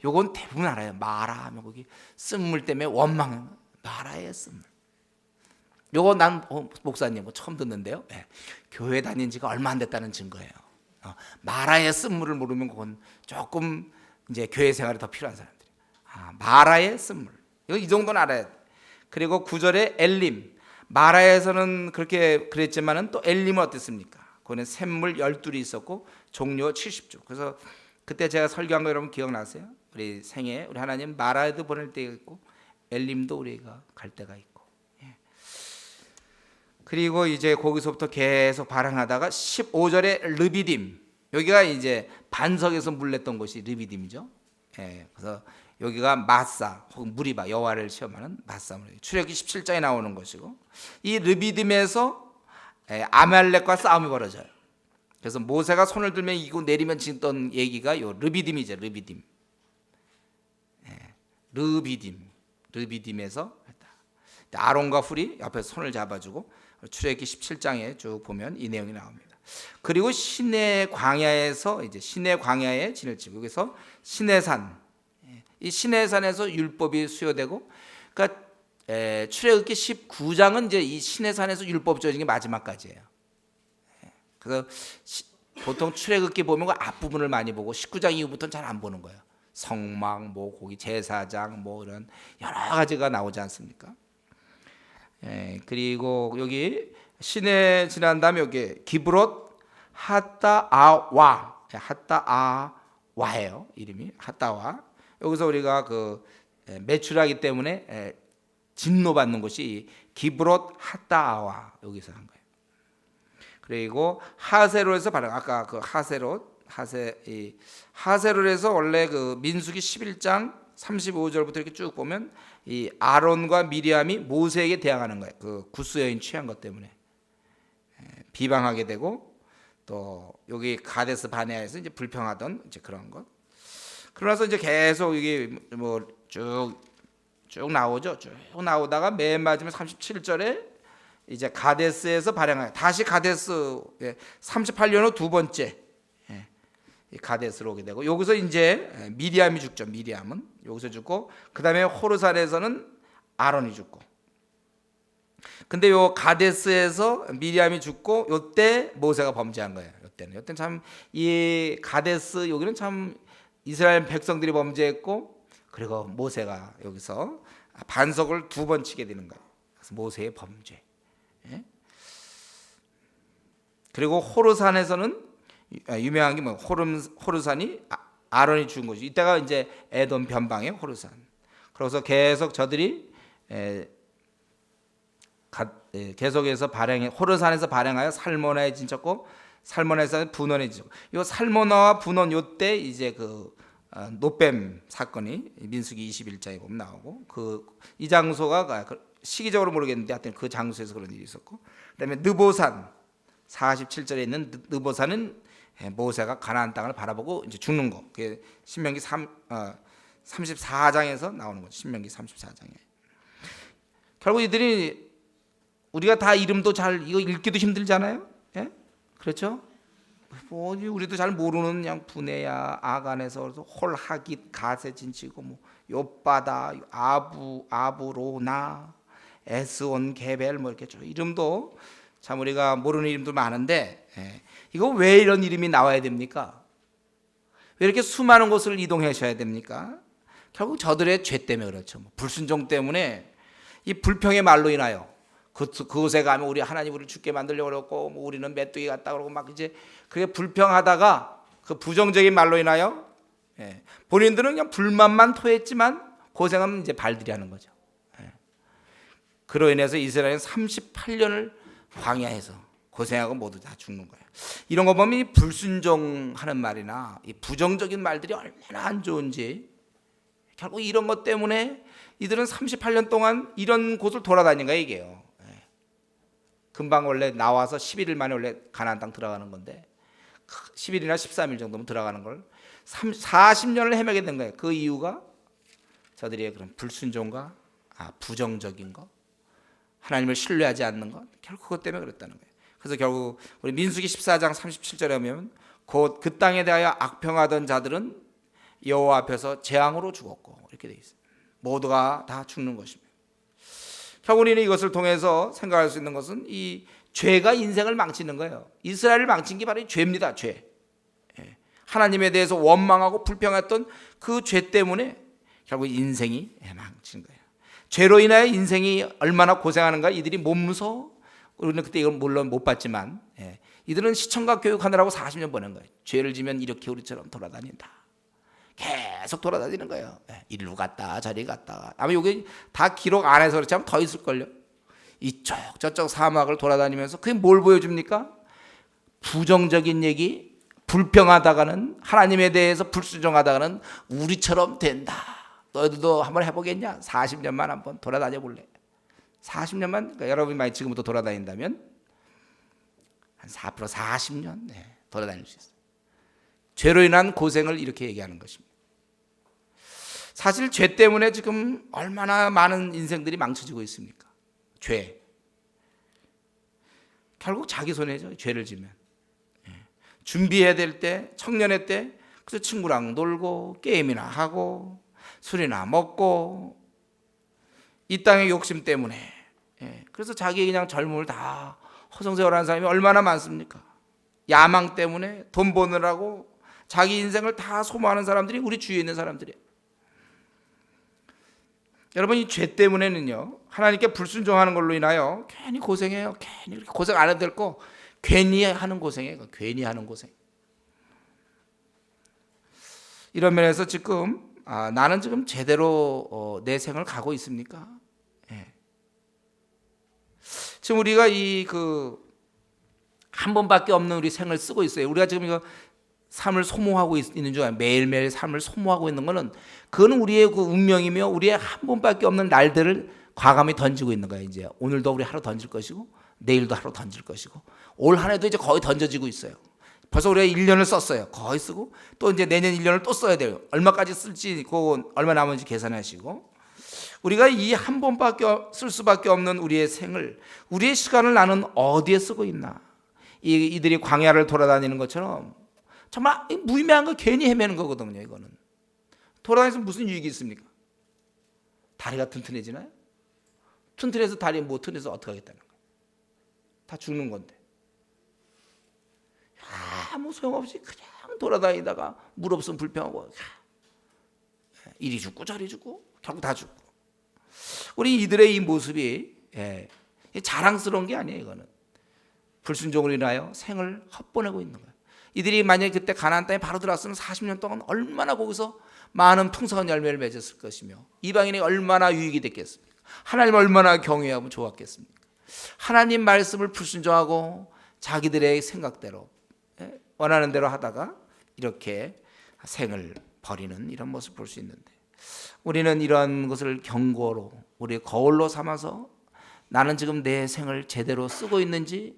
요건 대부분 알아요. 마라 하면 거기 쓴물 때문에 원망. 마라의 쓴물. 요거 난 목사님 처음 듣는데요. 교회 다닌 지가 얼마 안 됐다는 증거예요. 마라의 쓴물을 모르면 그건 조금 이제 교회 생활이 더 필요한 사람들이. 마라의 쓴물. 이 정도는 알아야 돼. 그리고 9절에 엘림. 마라에서는 그렇게 그랬지만은 또 엘림은 어땠습니까? 그거는 샘물 12이 있었고 종료 70주. 그래서 그때 제가 설교한 거 여러분 기억나세요? 우리 생에 우리 하나님 마라에도 보낼 때가 있고 엘림도 우리가 갈 때가 있고. 그리고 이제 거기서부터 계속 발행하다가 15절에 르비딤. 여기가 이제 반석에서 물 냈던 곳이 르비딤이죠. 그래서 여기가 마사 혹은 무리바, 여호와를 시험하는 마사. 출애굽기 17장에 나오는 것이고, 이 르비딤에서 아말렉과 싸움이 벌어져요. 그래서 모세가 손을 들면 이고 내리면 짓던 얘기가 요 르비딤이죠. 르비딤에서 했다. 아론과 훌이 옆에서 손을 잡아주고, 출애굽기 17장에 쭉 보면 이 내용이 나옵니다. 그리고 시내 광야에서 이제 시내 광야에 진을 치고, 여기서 시내산, 이 시내산에서 율법이 수여되고, 그러니까 출애굽기 19장은 이제 이 시내산에서 율법 주어진 게 마지막까지예요. 그래서 보통 출애굽기 보면 그 앞부분을 많이 보고 19장 이후부터는 잘 안 보는 거예요. 성막, 뭐 거기 제사장, 뭐 이런 여러 가지가 나오지 않습니까? 그리고 여기 시내 지난 다음에 여기 기브롯 핫다아와예요. 이름이 핫다와. 여기서 우리가 그 매출하기 때문에 진노받는 곳이 기브롯 핫다아와 여기서 한 거예요. 그리고 하세로에서 발행, 아까 그 하세로에서 원래 그 민수기 11장 35절부터 이렇게 쭉 보면 이 아론과 미리암이 모세에게 대항하는 거예요. 그 구스 여인 취한 것 때문에 비방하게 되고, 또 여기 가데스 바네아에서 이제 불평하던 이제 그런 것. 그러면서 이제 계속 이게 뭐 쭉 나오죠. 쭉 나오다가 맨 마지막 37절에 이제 가데스에서 발행하여 다시 가데스, 38년 후 두 번째 가데스로 오게 되고, 여기서 이제 미리암이 죽죠. 미리암은 여기서 죽고, 그 다음에 호르산에서는 아론이 죽고. 근데 요 가데스에서 미리암이 죽고 요때 모세가 범죄한 거예요. 요때는 참 이 가데스 여기는 참 이스라엘 백성들이 범죄했고, 그리고 모세가 여기서 반석을 두 번 치게 되는 거예요. 그래서 모세의 범죄. 그리고 호르산에서는 유명한 게 뭐 호르산이 아론이 죽은 거죠. 이때가 이제 에돔 변방의 호르산. 그래서 계속 저들이 계속해서 호르산에서 발행하여 살모나에 진쳤고, 살모나에서 분원에 진쳤고, 요 살모나와 분원 요때 이제 그 노뱀 사건이 민수기 21장에 보면 나오고, 이 장소가 시기적으로 모르겠는데 하여튼 그 장소에서 그런 일이 있었고, 그다음에 느보산 47절에 있는 느보산은 모세가 가나안 땅을 바라보고 이제 죽는 거. 그게 신명기 34장에서 나오는 거죠. 신명기 34장에. 결국 이들이, 우리가 다 이름도 잘 이거 읽기도 힘들잖아요. 예? 그렇죠? 뭐 우리도 잘 모르는 그냥 분해야 아간에서 홀하깃 가세 진치고 뭐 욥바다 아부로나 에스온 게벨 뭐 이렇게 좀 이름도 참 우리가 모르는 이름도 많은데, 이거 왜 이런 이름이 나와야 됩니까? 왜 이렇게 수많은 곳을 이동하셔야 됩니까? 결국 저들의 죄 때문에 그렇죠. 불순종 때문에 이 불평의 말로 인하여 그곳에 가면 우리 하나님 우리를 죽게 만들려고 그랬고, 뭐 우리는 메뚜기 같다 그러고 막 이제 그게 불평하다가 그 부정적인 말로 인하여 본인들은 그냥 불만만 토했지만 고생하면 이제 발들이 하는 거죠. 그로 인해서 이스라엘은 38년을 광야에서 고생하고 모두 다 죽는 거예요. 이런 거 보면 이 불순종하는 말이나 이 부정적인 말들이 얼마나 안 좋은지, 결국 이런 것 때문에 이들은 38년 동안 이런 곳을 돌아다닌 거예요. 이게요. 금방 원래 나와서 11일 만에 원래 가나안 땅 들어가는 건데 10일이나 13일 정도면 들어가는 걸 40년을 헤매게 된 거예요. 그 이유가 저들의 그런 불순종과 부정적인 것, 하나님을 신뢰하지 않는 것, 결국 그것 때문에 그랬다는 거예요. 그래서 결국 우리 민수기 14장 37절에 보면 곧 그 땅에 대하여 악평하던 자들은 여호와 앞에서 재앙으로 죽었고, 이렇게 되어 있어요. 모두가 다 죽는 것입니다. 결국 우리는 이것을 통해서 생각할 수 있는 것은 이 죄가 인생을 망치는 거예요. 이스라엘을 망친 게 바로 이 죄입니다. 죄. 하나님에 대해서 원망하고 불평했던 그 죄 때문에 결국 인생이 망친 거예요. 죄로 인하여 인생이 얼마나 고생하는가 이들이 못 무서워. 우리는 그때 이걸 물론 못 봤지만 이들은 시청각 교육하느라고 40년 보낸 거예요. 죄를 지면 이렇게 우리처럼 돌아다닌다. 계속 돌아다니는 거예요. 이리로 갔다 저리 갔다. 아마 여기 다 기록 안 해서 그렇지, 더 있을걸요. 이쪽 저쪽 사막을 돌아다니면서 그게 뭘 보여줍니까? 부정적인 얘기, 불평하다가는, 하나님에 대해서 불순종하다가는 우리처럼 된다. 너희들도 한번 해보겠냐? 40년만 한번 돌아다녀 볼래? 40년만, 그러니까 여러분이 만약 지금부터 돌아다닌다면 한 4% 40년 돌아다닐 수 있어요. 죄로 인한 고생을 이렇게 얘기하는 것입니다. 사실 죄 때문에 지금 얼마나 많은 인생들이 망쳐지고 있습니까? 죄. 결국 자기 손해죠. 죄를 지면. 준비해야 될 때, 청년의 때, 그래서 친구랑 놀고 게임이나 하고 술이나 먹고 이 땅의 욕심 때문에, 그래서 자기 그냥 젊음을 다 허송세월하는 사람이 얼마나 많습니까? 야망 때문에 돈 버느라고 자기 인생을 다 소모하는 사람들이 우리 주위에 있는 사람들이에요. 여러분, 이 죄 때문에는요, 하나님께 불순종하는 걸로 인하여 괜히 고생해요. 괜히 고생 안 해도 될 거 괜히 하는 고생이에요. 괜히 하는 고생. 이런 면에서 지금 나는 지금 제대로 내 생을 가고 있습니까? 지금 우리가 한 번밖에 없는 우리 생을 쓰고 있어요. 우리가 지금 이거 삶을 소모하고 있는 줄 알아요. 매일매일 삶을 소모하고 있는 거는 그거는 우리의 그 운명이며 우리의 한 번밖에 없는 날들을 과감히 던지고 있는 거예요. 이제 오늘도 우리 하루 던질 것이고 내일도 하루 던질 것이고 올 한 해도 이제 거의 던져지고 있어요. 벌써 우리가 1년을 썼어요. 거의 쓰고 또 이제 내년 1년을 또 써야 돼요. 얼마까지 쓸지 그거 얼마 남은지 계산하시고 우리가 이 한 번밖에 쓸 수밖에 없는 우리의 생을 우리의 시간을 나는 어디에 쓰고 있나? 이들이 광야를 돌아다니는 것처럼 정말 무의미한 거 괜히 헤매는 거거든요. 이거는 돌아다니면서 무슨 유익이 있습니까? 다리가 튼튼해지나요? 튼튼해서 다리 뭐 튼해서 어떻게 하겠다는 거예요? 다 죽는 건데 아무 소용없이 그냥 돌아다니다가 물 없으면 불평하고 이리 죽고 저리 죽고 결국 다 죽고 우리 이들의 이 모습이 자랑스러운 게 아니에요. 이거는 불순종으로 인하여 생을 헛보내고 있는 거예요. 이들이 만약에 그때 가나안 땅에 바로 들어왔으면 40년 동안 얼마나 거기서 많은 풍성한 열매를 맺었을 것이며 이방인이 얼마나 유익이 됐겠습니까? 하나님 얼마나 경외하면 좋았겠습니까? 하나님 말씀을 불순종하고 자기들의 생각대로 원하는 대로 하다가 이렇게 생을 버리는 이런 모습을 볼 수 있는데 우리는 이런 것을 경고로 우리의 거울로 삼아서 나는 지금 내 생을 제대로 쓰고 있는지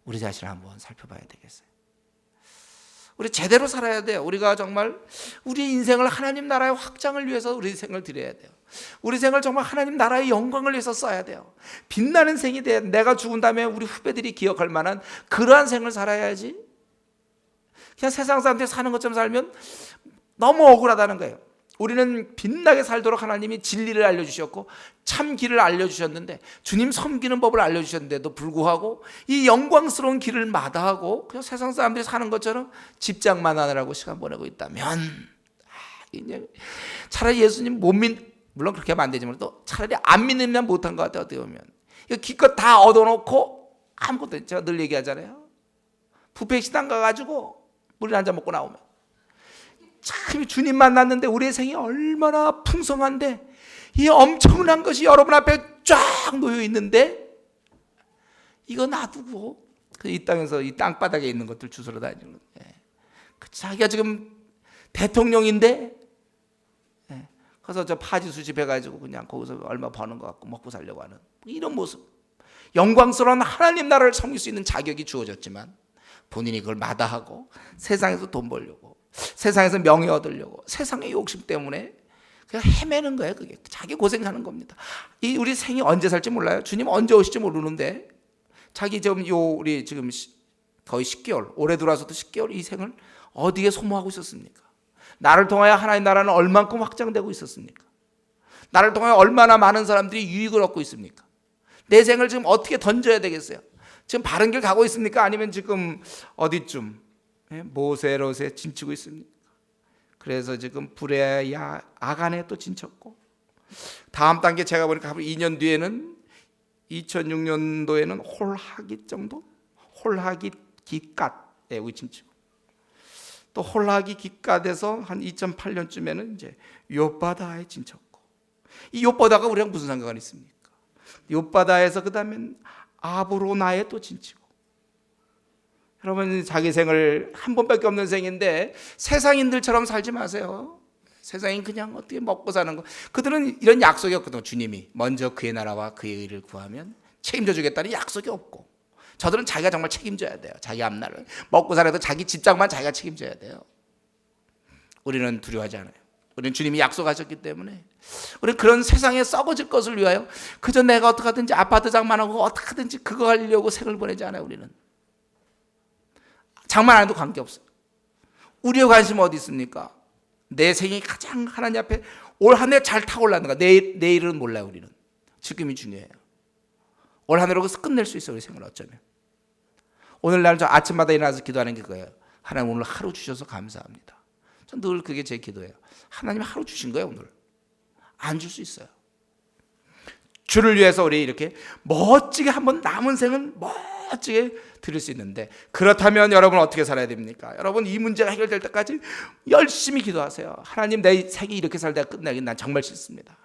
우리 자신을 한번 살펴봐야 되겠어요. 우리 제대로 살아야 돼요. 우리가 정말 우리 인생을 하나님 나라의 확장을 위해서 우리 생을 드려야 돼요. 우리 생을 정말 하나님 나라의 영광을 위해서 써야 돼요. 빛나는 생이 돼. 내가 죽은 다음에 우리 후배들이 기억할 만한 그러한 생을 살아야지. 그냥 세상 사람들이 사는 것처럼 살면 너무 억울하다는 거예요. 우리는 빛나게 살도록 하나님이 진리를 알려주셨고 참 길을 알려주셨는데 주님 섬기는 법을 알려주셨는데도 불구하고 이 영광스러운 길을 마다하고 그냥 세상 사람들이 사는 것처럼 집장만 하느라고 시간 보내고 있다면 차라리 예수님 못 물론 그렇게 하면 안 되지만 또 차라리 안 믿는 면 못한 것 같아요. 어떻게 보면 기껏 다 얻어놓고 아무것도 제가 늘 얘기하잖아요. 뷔페 식당 가가지고 물 한 잔 먹고 나오면 참 주님 만났는데 우리의 생이 얼마나 풍성한데 이 엄청난 것이 여러분 앞에 쫙 놓여 있는데 이거 놔두고 이 땅에서 이 땅바닥에 있는 것들 주스러 다니는 거예요. 자기가 지금 대통령인데 그래서 저 파지 수집해가지고 그냥 거기서 얼마 버는 것 같고 먹고 살려고 하는 이런 모습. 영광스러운 하나님 나라를 섬길 수 있는 자격이 주어졌지만 본인이 그걸 마다하고 세상에서 돈 벌려고 세상에서 명예 얻으려고 세상의 욕심 때문에 그냥 헤매는 거예요. 그게 자기 고생하는 겁니다. 이 우리 생이 언제 살지 몰라요. 주님 언제 오실지 모르는데 자기 지금 우리 지금 거의 10개월 올해 들어와서도 10개월 이 생을 어디에 소모하고 있었습니까? 나를 통하여 하나님 나라는 얼만큼 확장되고 있었습니까? 나를 통하여 얼마나 많은 사람들이 유익을 얻고 있습니까? 내 생을 지금 어떻게 던져야 되겠어요? 지금 바른 길 가고 있습니까? 아니면 지금 어디쯤 모세롯에 진치고 있습니까? 그래서 지금 불의 아간에 또 진쳤고 다음 단계 제가 보니까 2년 뒤에는 2006년도에는 홀하깃 정도? 홀하깃 기갓에 여기 진치고 또 홀하기 기갓에서 한 2008년쯤에는 이제 욥바다에 진쳤고 이 욥바다가 우리랑 무슨 상관이 있습니까? 욥바다에서 그 다음엔 아브로나에 또 진치고 여러분 자기 생을 한 번밖에 없는 생인데 세상인들처럼 살지 마세요. 세상인 그냥 어떻게 먹고 사는 거 그들은 이런 약속이 없거든요. 주님이 먼저 그의 나라와 그의 의를 구하면 책임져 주겠다는 약속이 없고 저들은 자기가 정말 책임져야 돼요. 자기 앞날을 먹고 살아도 자기 집장만 자기가 책임져야 돼요. 우리는 두려워하지 않아요. 우리는 주님이 약속하셨기 때문에 우리는 그런 세상에 썩어질 것을 위하여 그저 내가 어떻게 하든지 아파트 장만하고 어떻게 하든지 그거 하려고 생을 보내지 않아요. 우리는 장만 안 해도 관계없어요. 우리의 관심은 어디 있습니까? 내 생이 가장 하나님 앞에 올 한 해 잘 타고 올랐는가 내일은 몰라요. 우리는 지금이 중요해요. 올 한 해로 끝낼 수 있어요. 우리 생을 어쩌면 오늘날 저 아침마다 일어나서 기도하는 게 그거예요. 하나님 오늘 하루 주셔서 감사합니다. 전 늘 그게 제 기도예요. 하나님 하루 주신 거예요. 오늘 안 줄 수 있어요. 주를 위해서 우리 이렇게 멋지게 한번 남은 생은 멋지게 드릴 수 있는데 그렇다면 여러분 어떻게 살아야 됩니까? 여러분 이 문제가 해결될 때까지 열심히 기도하세요. 하나님 내 생이 이렇게 살다 끝나긴 난 정말 싫습니다.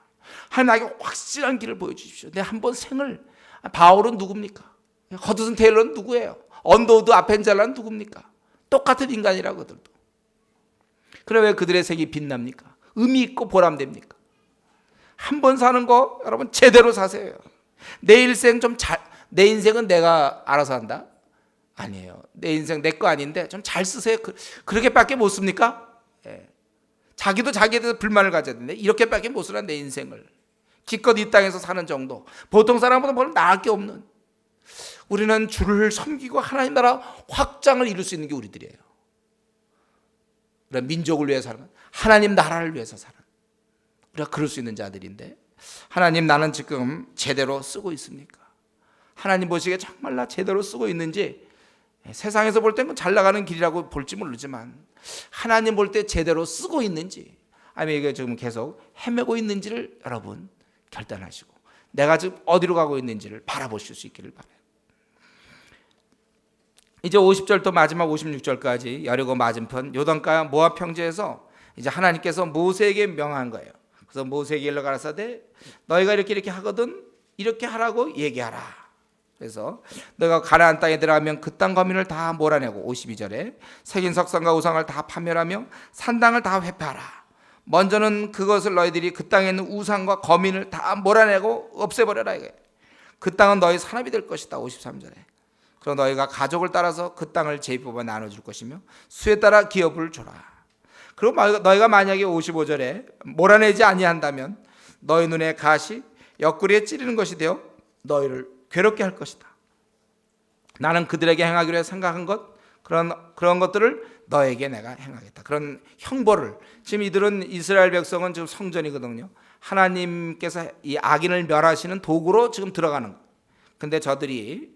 하나님 나에게 확실한 길을 보여주십시오. 내 한번 생을 바울은 누굽니까? 허드슨 테일러는 누구예요? 언더우드 아펜젤라는 누굽니까? 똑같은 인간이라고 그들도. 그래 왜 그들의 색이 빛납니까? 의미 있고 보람됩니까? 한 번 사는 거 여러분 제대로 사세요. 내 인생은 내가 알아서 한다? 아니에요. 내 인생 내 거 아닌데 좀 잘 쓰세요. 그렇게밖에 못 씁니까? 예. 자기도 자기에 대해서 불만을 가져야 되는데 이렇게밖에 못 쓰나 내 인생을. 기껏 이 땅에서 사는 정도. 보통 사람보다 뭘 나을 게 없는. 우리는 주를 섬기고 하나님 나라 확장을 이룰 수 있는 게 우리들이에요. 우리가 민족을 위해서 사는, 하나님 나라를 위해서 사는, 우리가 그럴 수 있는 자들인데, 하나님 나는 지금 제대로 쓰고 있습니까? 하나님 보시기에 정말 나 제대로 쓰고 있는지, 세상에서 볼 때는 잘 나가는 길이라고 볼지 모르지만 하나님 볼 때 제대로 쓰고 있는지, 아니면 이게 지금 계속 헤매고 있는지를 여러분 결단하시고 내가 지금 어디로 가고 있는지를 바라보실 수 있기를 바라요. 이제 50절부터 마지막 56절까지 여리고 맞은편 요단가 모압 평지에서 이제 하나님께서 모세에게 명한 거예요. 그래서 모세에게 일러 가라사대 너희가 이렇게 하거든 이렇게 하라고 얘기하라. 그래서 너희가 가나안 땅에 들어가면 그 땅 거민을 다 몰아내고 52절에 새긴 석상과 우상을 다 파멸하며 산당을 다 회파하라. 먼저는 그것을 너희들이 그 땅에 있는 우상과 거민을 다 몰아내고 없애버려라 이거예요. 그 땅은 너희 산업이 될 것이다. 53절에 그럼 너희가 가족을 따라서 그 땅을 제비뽑아 나눠줄 것이며 수에 따라 기업을 줘라. 그리고 너희가 만약에 55절에 몰아내지 아니한다면 너희 눈에 가시 옆구리에 찌르는 것이 되어 너희를 괴롭게 할 것이다. 나는 그들에게 행하기로 해 생각한 것 그런 것들을 너에게 내가 행하겠다. 그런 형벌을. 지금 이들은 이스라엘 백성은 지금 성전이거든요. 하나님께서 이 악인을 멸하시는 도구로 지금 들어가는 거. 근데 저들이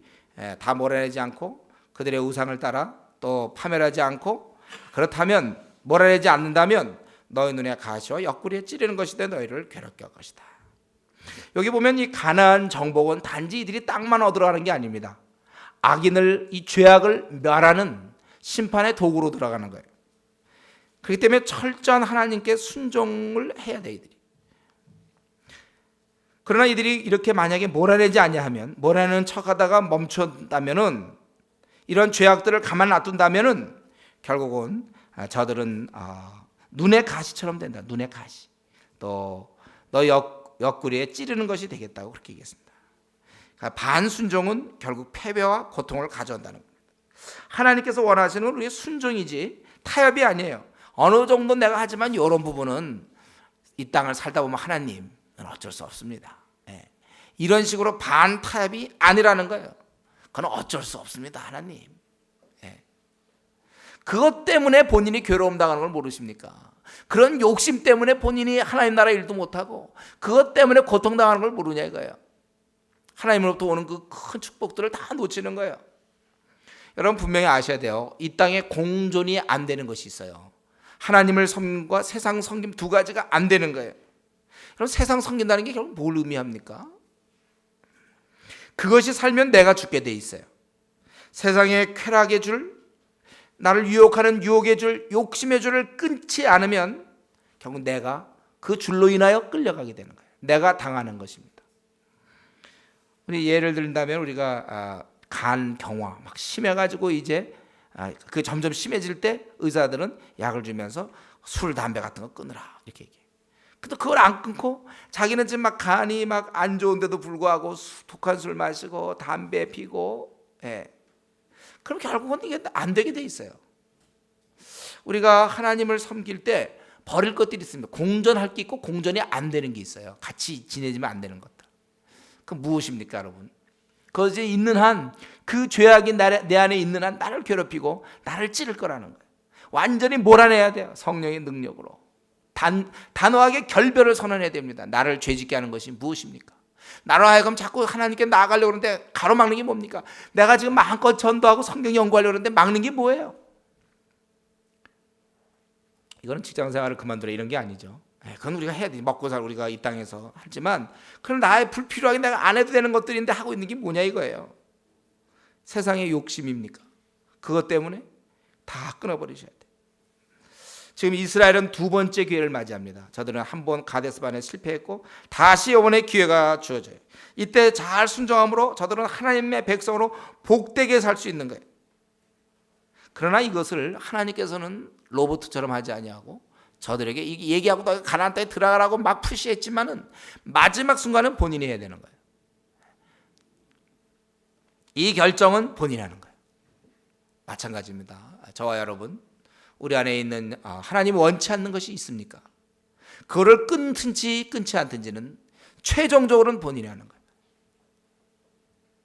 다 몰아내지 않고 그들의 우상을 따라 또 파멸하지 않고 그렇다면 몰아내지 않는다면 너희 눈에 가시와 옆구리에 찌르는 것이 되 너희를 괴롭게 할 것이다. 여기 보면 이 가나안 정복은 단지 이들이 땅만 얻으러가는 게 아닙니다. 악인을 이 죄악을 멸하는 심판의 도구로 들어가는 거예요. 그렇기 때문에 철저한 하나님께 순종을 해야 돼 이들이. 그러나 이들이 이렇게 만약에 몰아내지 아니하면 몰아내는 척하다가 멈춘다면은 이런 죄악들을 가만 놔둔다면은 결국은 저들은 눈의 가시처럼 된다. 눈의 가시. 또 너 옆구리에 찌르는 것이 되겠다고 그렇게 얘기했습니다. 그러니까 반순종은 결국 패배와 고통을 가져온다는 겁니다. 하나님께서 원하시는 건 우리의 순종이지 타협이 아니에요. 어느 정도 내가 하지만 이런 부분은 이 땅을 살다 보면 하나님은 어쩔 수 없습니다. 이런 식으로 반타협이 아니라는 거예요. 그건 어쩔 수 없습니다. 하나님. 그것 때문에 본인이 괴로움 당하는 걸 모르십니까? 그런 욕심 때문에 본인이 하나님 나라 일도 못하고 그것 때문에 고통당하는 걸 모르냐 이거예요. 하나님으로부터 오는 그 큰 축복들을 다 놓치는 거예요. 여러분 분명히 아셔야 돼요. 이 땅에 공존이 안 되는 것이 있어요. 하나님을 섬김과 세상 섬김 두 가지가 안 되는 거예요. 그럼 세상 섬긴다는 게 결국 뭘 의미합니까? 그것이 살면 내가 죽게 돼 있어요. 세상의 쾌락의 줄, 나를 유혹하는 유혹의 줄, 욕심의 줄을 끊지 않으면 결국 내가 그 줄로 인하여 끌려가게 되는 거예요. 내가 당하는 것입니다. 우리 예를 들다면 우리가 간 경화 막 심해가지고 이제 그 점점 심해질 때 의사들은 약을 주면서 술, 담배 같은 거 끊으라 이렇게 얘기해요. 근데 그걸 안 끊고 자기는 지금 막 간이 막 안 좋은데도 불구하고 독한 술 마시고 담배 피고, 그럼 결국은 이게 안 되게 돼 있어요. 우리가 하나님을 섬길 때 버릴 것들이 있습니다. 공존할 게 있고 공존이 안 되는 게 있어요. 같이 지내지면 안 되는 것들. 그 무엇입니까, 여러분? 그것이 있는 한 그 죄악이 내 안에 있는 한 나를 괴롭히고 나를 찌를 거라는 거예요. 완전히 몰아내야 돼요. 성령의 능력으로. 단호하게 결별을 선언해야 됩니다. 나를 죄짓게 하는 것이 무엇입니까? 나로 하여금 자꾸 하나님께 나아가려고 그러는데 가로막는 게 뭡니까? 내가 지금 마음껏 전도하고 성경 연구하려고 그러는데 막는 게 뭐예요? 이거는 직장생활을 그만두라 이런 게 아니죠. 그건 우리가 해야 돼. 먹고 살 우리가 이 땅에서 하지만 그럼 나의 불필요하게 내가 안 해도 되는 것들인데 하고 있는 게 뭐냐 이거예요. 세상의 욕심입니까? 그것 때문에 다 끊어버리셔야 돼. 지금 이스라엘은 두 번째 기회를 맞이합니다. 저들은 한 번 가데스 바네에 실패했고 다시 이번에 기회가 주어져요. 이때 잘 순종함으로 저들은 하나님의 백성으로 복되게 살 수 있는 거예요. 그러나 이것을 하나님께서는 로봇처럼 하지 아니하고 저들에게 얘기하고 가나안 땅에 들어가라고 막 푸시했지만은 마지막 순간은 본인이 해야 되는 거예요. 이 결정은 본인이 하는 거예요. 마찬가지입니다. 저와 여러분, 우리 안에 있는 하나님이 원치 않는 것이 있습니까? 그거를 끊든지 끊지 않든지는 최종적으로는 본인이 하는 거예요.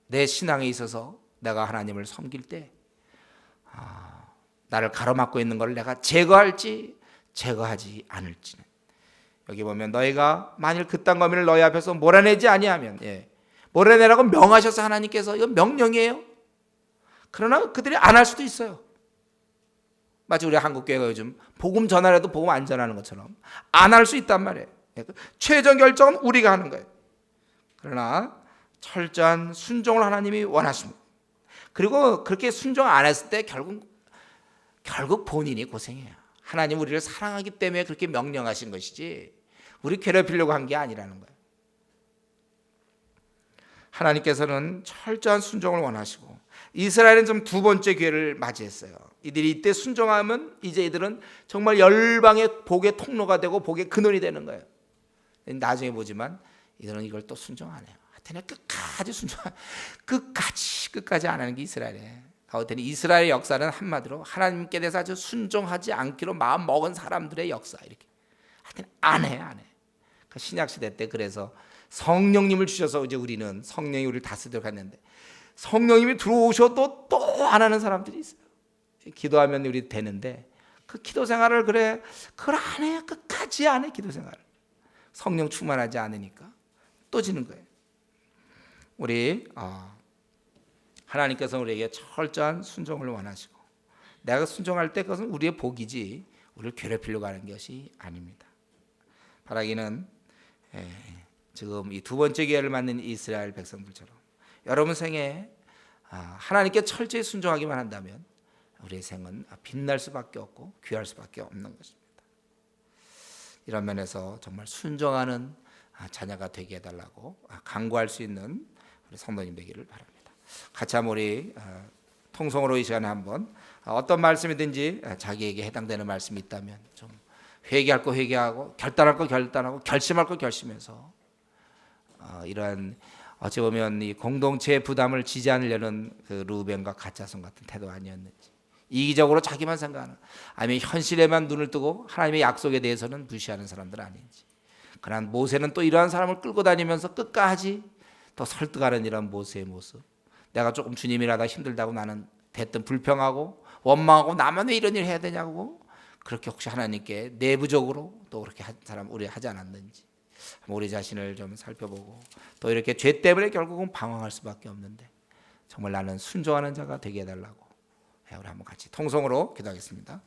내 신앙에 있어서 내가 하나님을 섬길 때 나를 가로막고 있는 걸 내가 제거할지 제거하지 않을지는, 여기 보면 너희가 만일 그딴 거미를 너희 앞에서 몰아내지 아니하면, 몰아내라고 명하셔서 하나님께서, 이건 명령이에요. 그러나 그들이 안 할 수도 있어요. 마치 우리 한국교회가 요즘 복음 전하려도 복음 안 전하는 것처럼 안 할 수 있단 말이에요. 최종 결정은 우리가 하는 거예요. 그러나 철저한 순종을 하나님이 원하십니다. 그리고 그렇게 순종 안 했을 때 결국 본인이 고생해요. 하나님 우리를 사랑하기 때문에 그렇게 명령하신 것이지 우리 괴롭히려고 한 게 아니라는 거예요. 하나님께서는 철저한 순종을 원하시고, 이스라엘은 좀 두 번째 기회를 맞이했어요. 이들이 이때 순종하면 이제 이들은 정말 열방의 복의 통로가 되고 복의 근원이 되는 거예요. 나중에 보지만 이들은 이걸 또 순종 안 해요. 하여튼 끝까지 끝까지 안 하는 게 이스라엘이에요. 하여튼 이스라엘의 역사는 한마디로 하나님께 대해서 아주 순종하지 않기로 마음 먹은 사람들의 역사. 이렇게 하여튼 안 해. 신약 시대 때 그래서 성령님을 주셔서 이제 우리는 성령이 우리를 다스리도록 했는데, 성령님이 들어오셔도 또 안 하는 사람들이 있어요. 기도하면 우리 되는데 그 기도 생활을 그걸 안 해. 끝까지 안 해. 기도 생활을 성령 충만하지 않으니까 또 지는 거예요. 우리 하나님께서 우리에게 철저한 순종을 원하시고, 내가 순종할 때 그것은 우리의 복이지 우리를 괴롭히려고 하는 것이 아닙니다. 바라기는 지금 이 두 번째 기회를 맞는 이스라엘 백성들처럼 여러분 생에 하나님께 철저히 순종하기만 한다면 우리의 생은 빛날 수밖에 없고 귀할 수밖에 없는 것입니다. 이런 면에서 정말 순종하는 자녀가 되게 해달라고 간구할 수 있는 우리 성도님 되기를 바랍니다. 같이 한번 우리 통성으로 이 시간에 한번 어떤 말씀이든지 자기에게 해당되는 말씀이 있다면 좀 회개할 거 회개하고, 결단할 거 결단하고, 결심할 거 결심해서 이러한 어찌 보면 이 공동체의 부담을 지지 않으려는 그 루벤과 갓자손 같은 태도 아니었는지, 이기적으로 자기만 생각하는, 아니면 현실에만 눈을 뜨고 하나님의 약속에 대해서는 무시하는 사람들 아닌지. 그러나 모세는 또 이러한 사람을 끌고 다니면서 끝까지 또 설득하는 이런 모세의 모습, 내가 조금 주님이라다 힘들다고 나는 대뜸 불평하고 원망하고 나만 왜 이런 일 해야 되냐고, 그렇게 혹시 하나님께 내부적으로 또 그렇게 한 사람 우리 하지 않았는지 우리 자신을 좀 살펴보고, 또 이렇게 죄 때문에 결국은 방황할 수밖에 없는데 정말 나는 순종하는 자가 되게 해달라고 우리 한번 같이 통성으로 기도하겠습니다.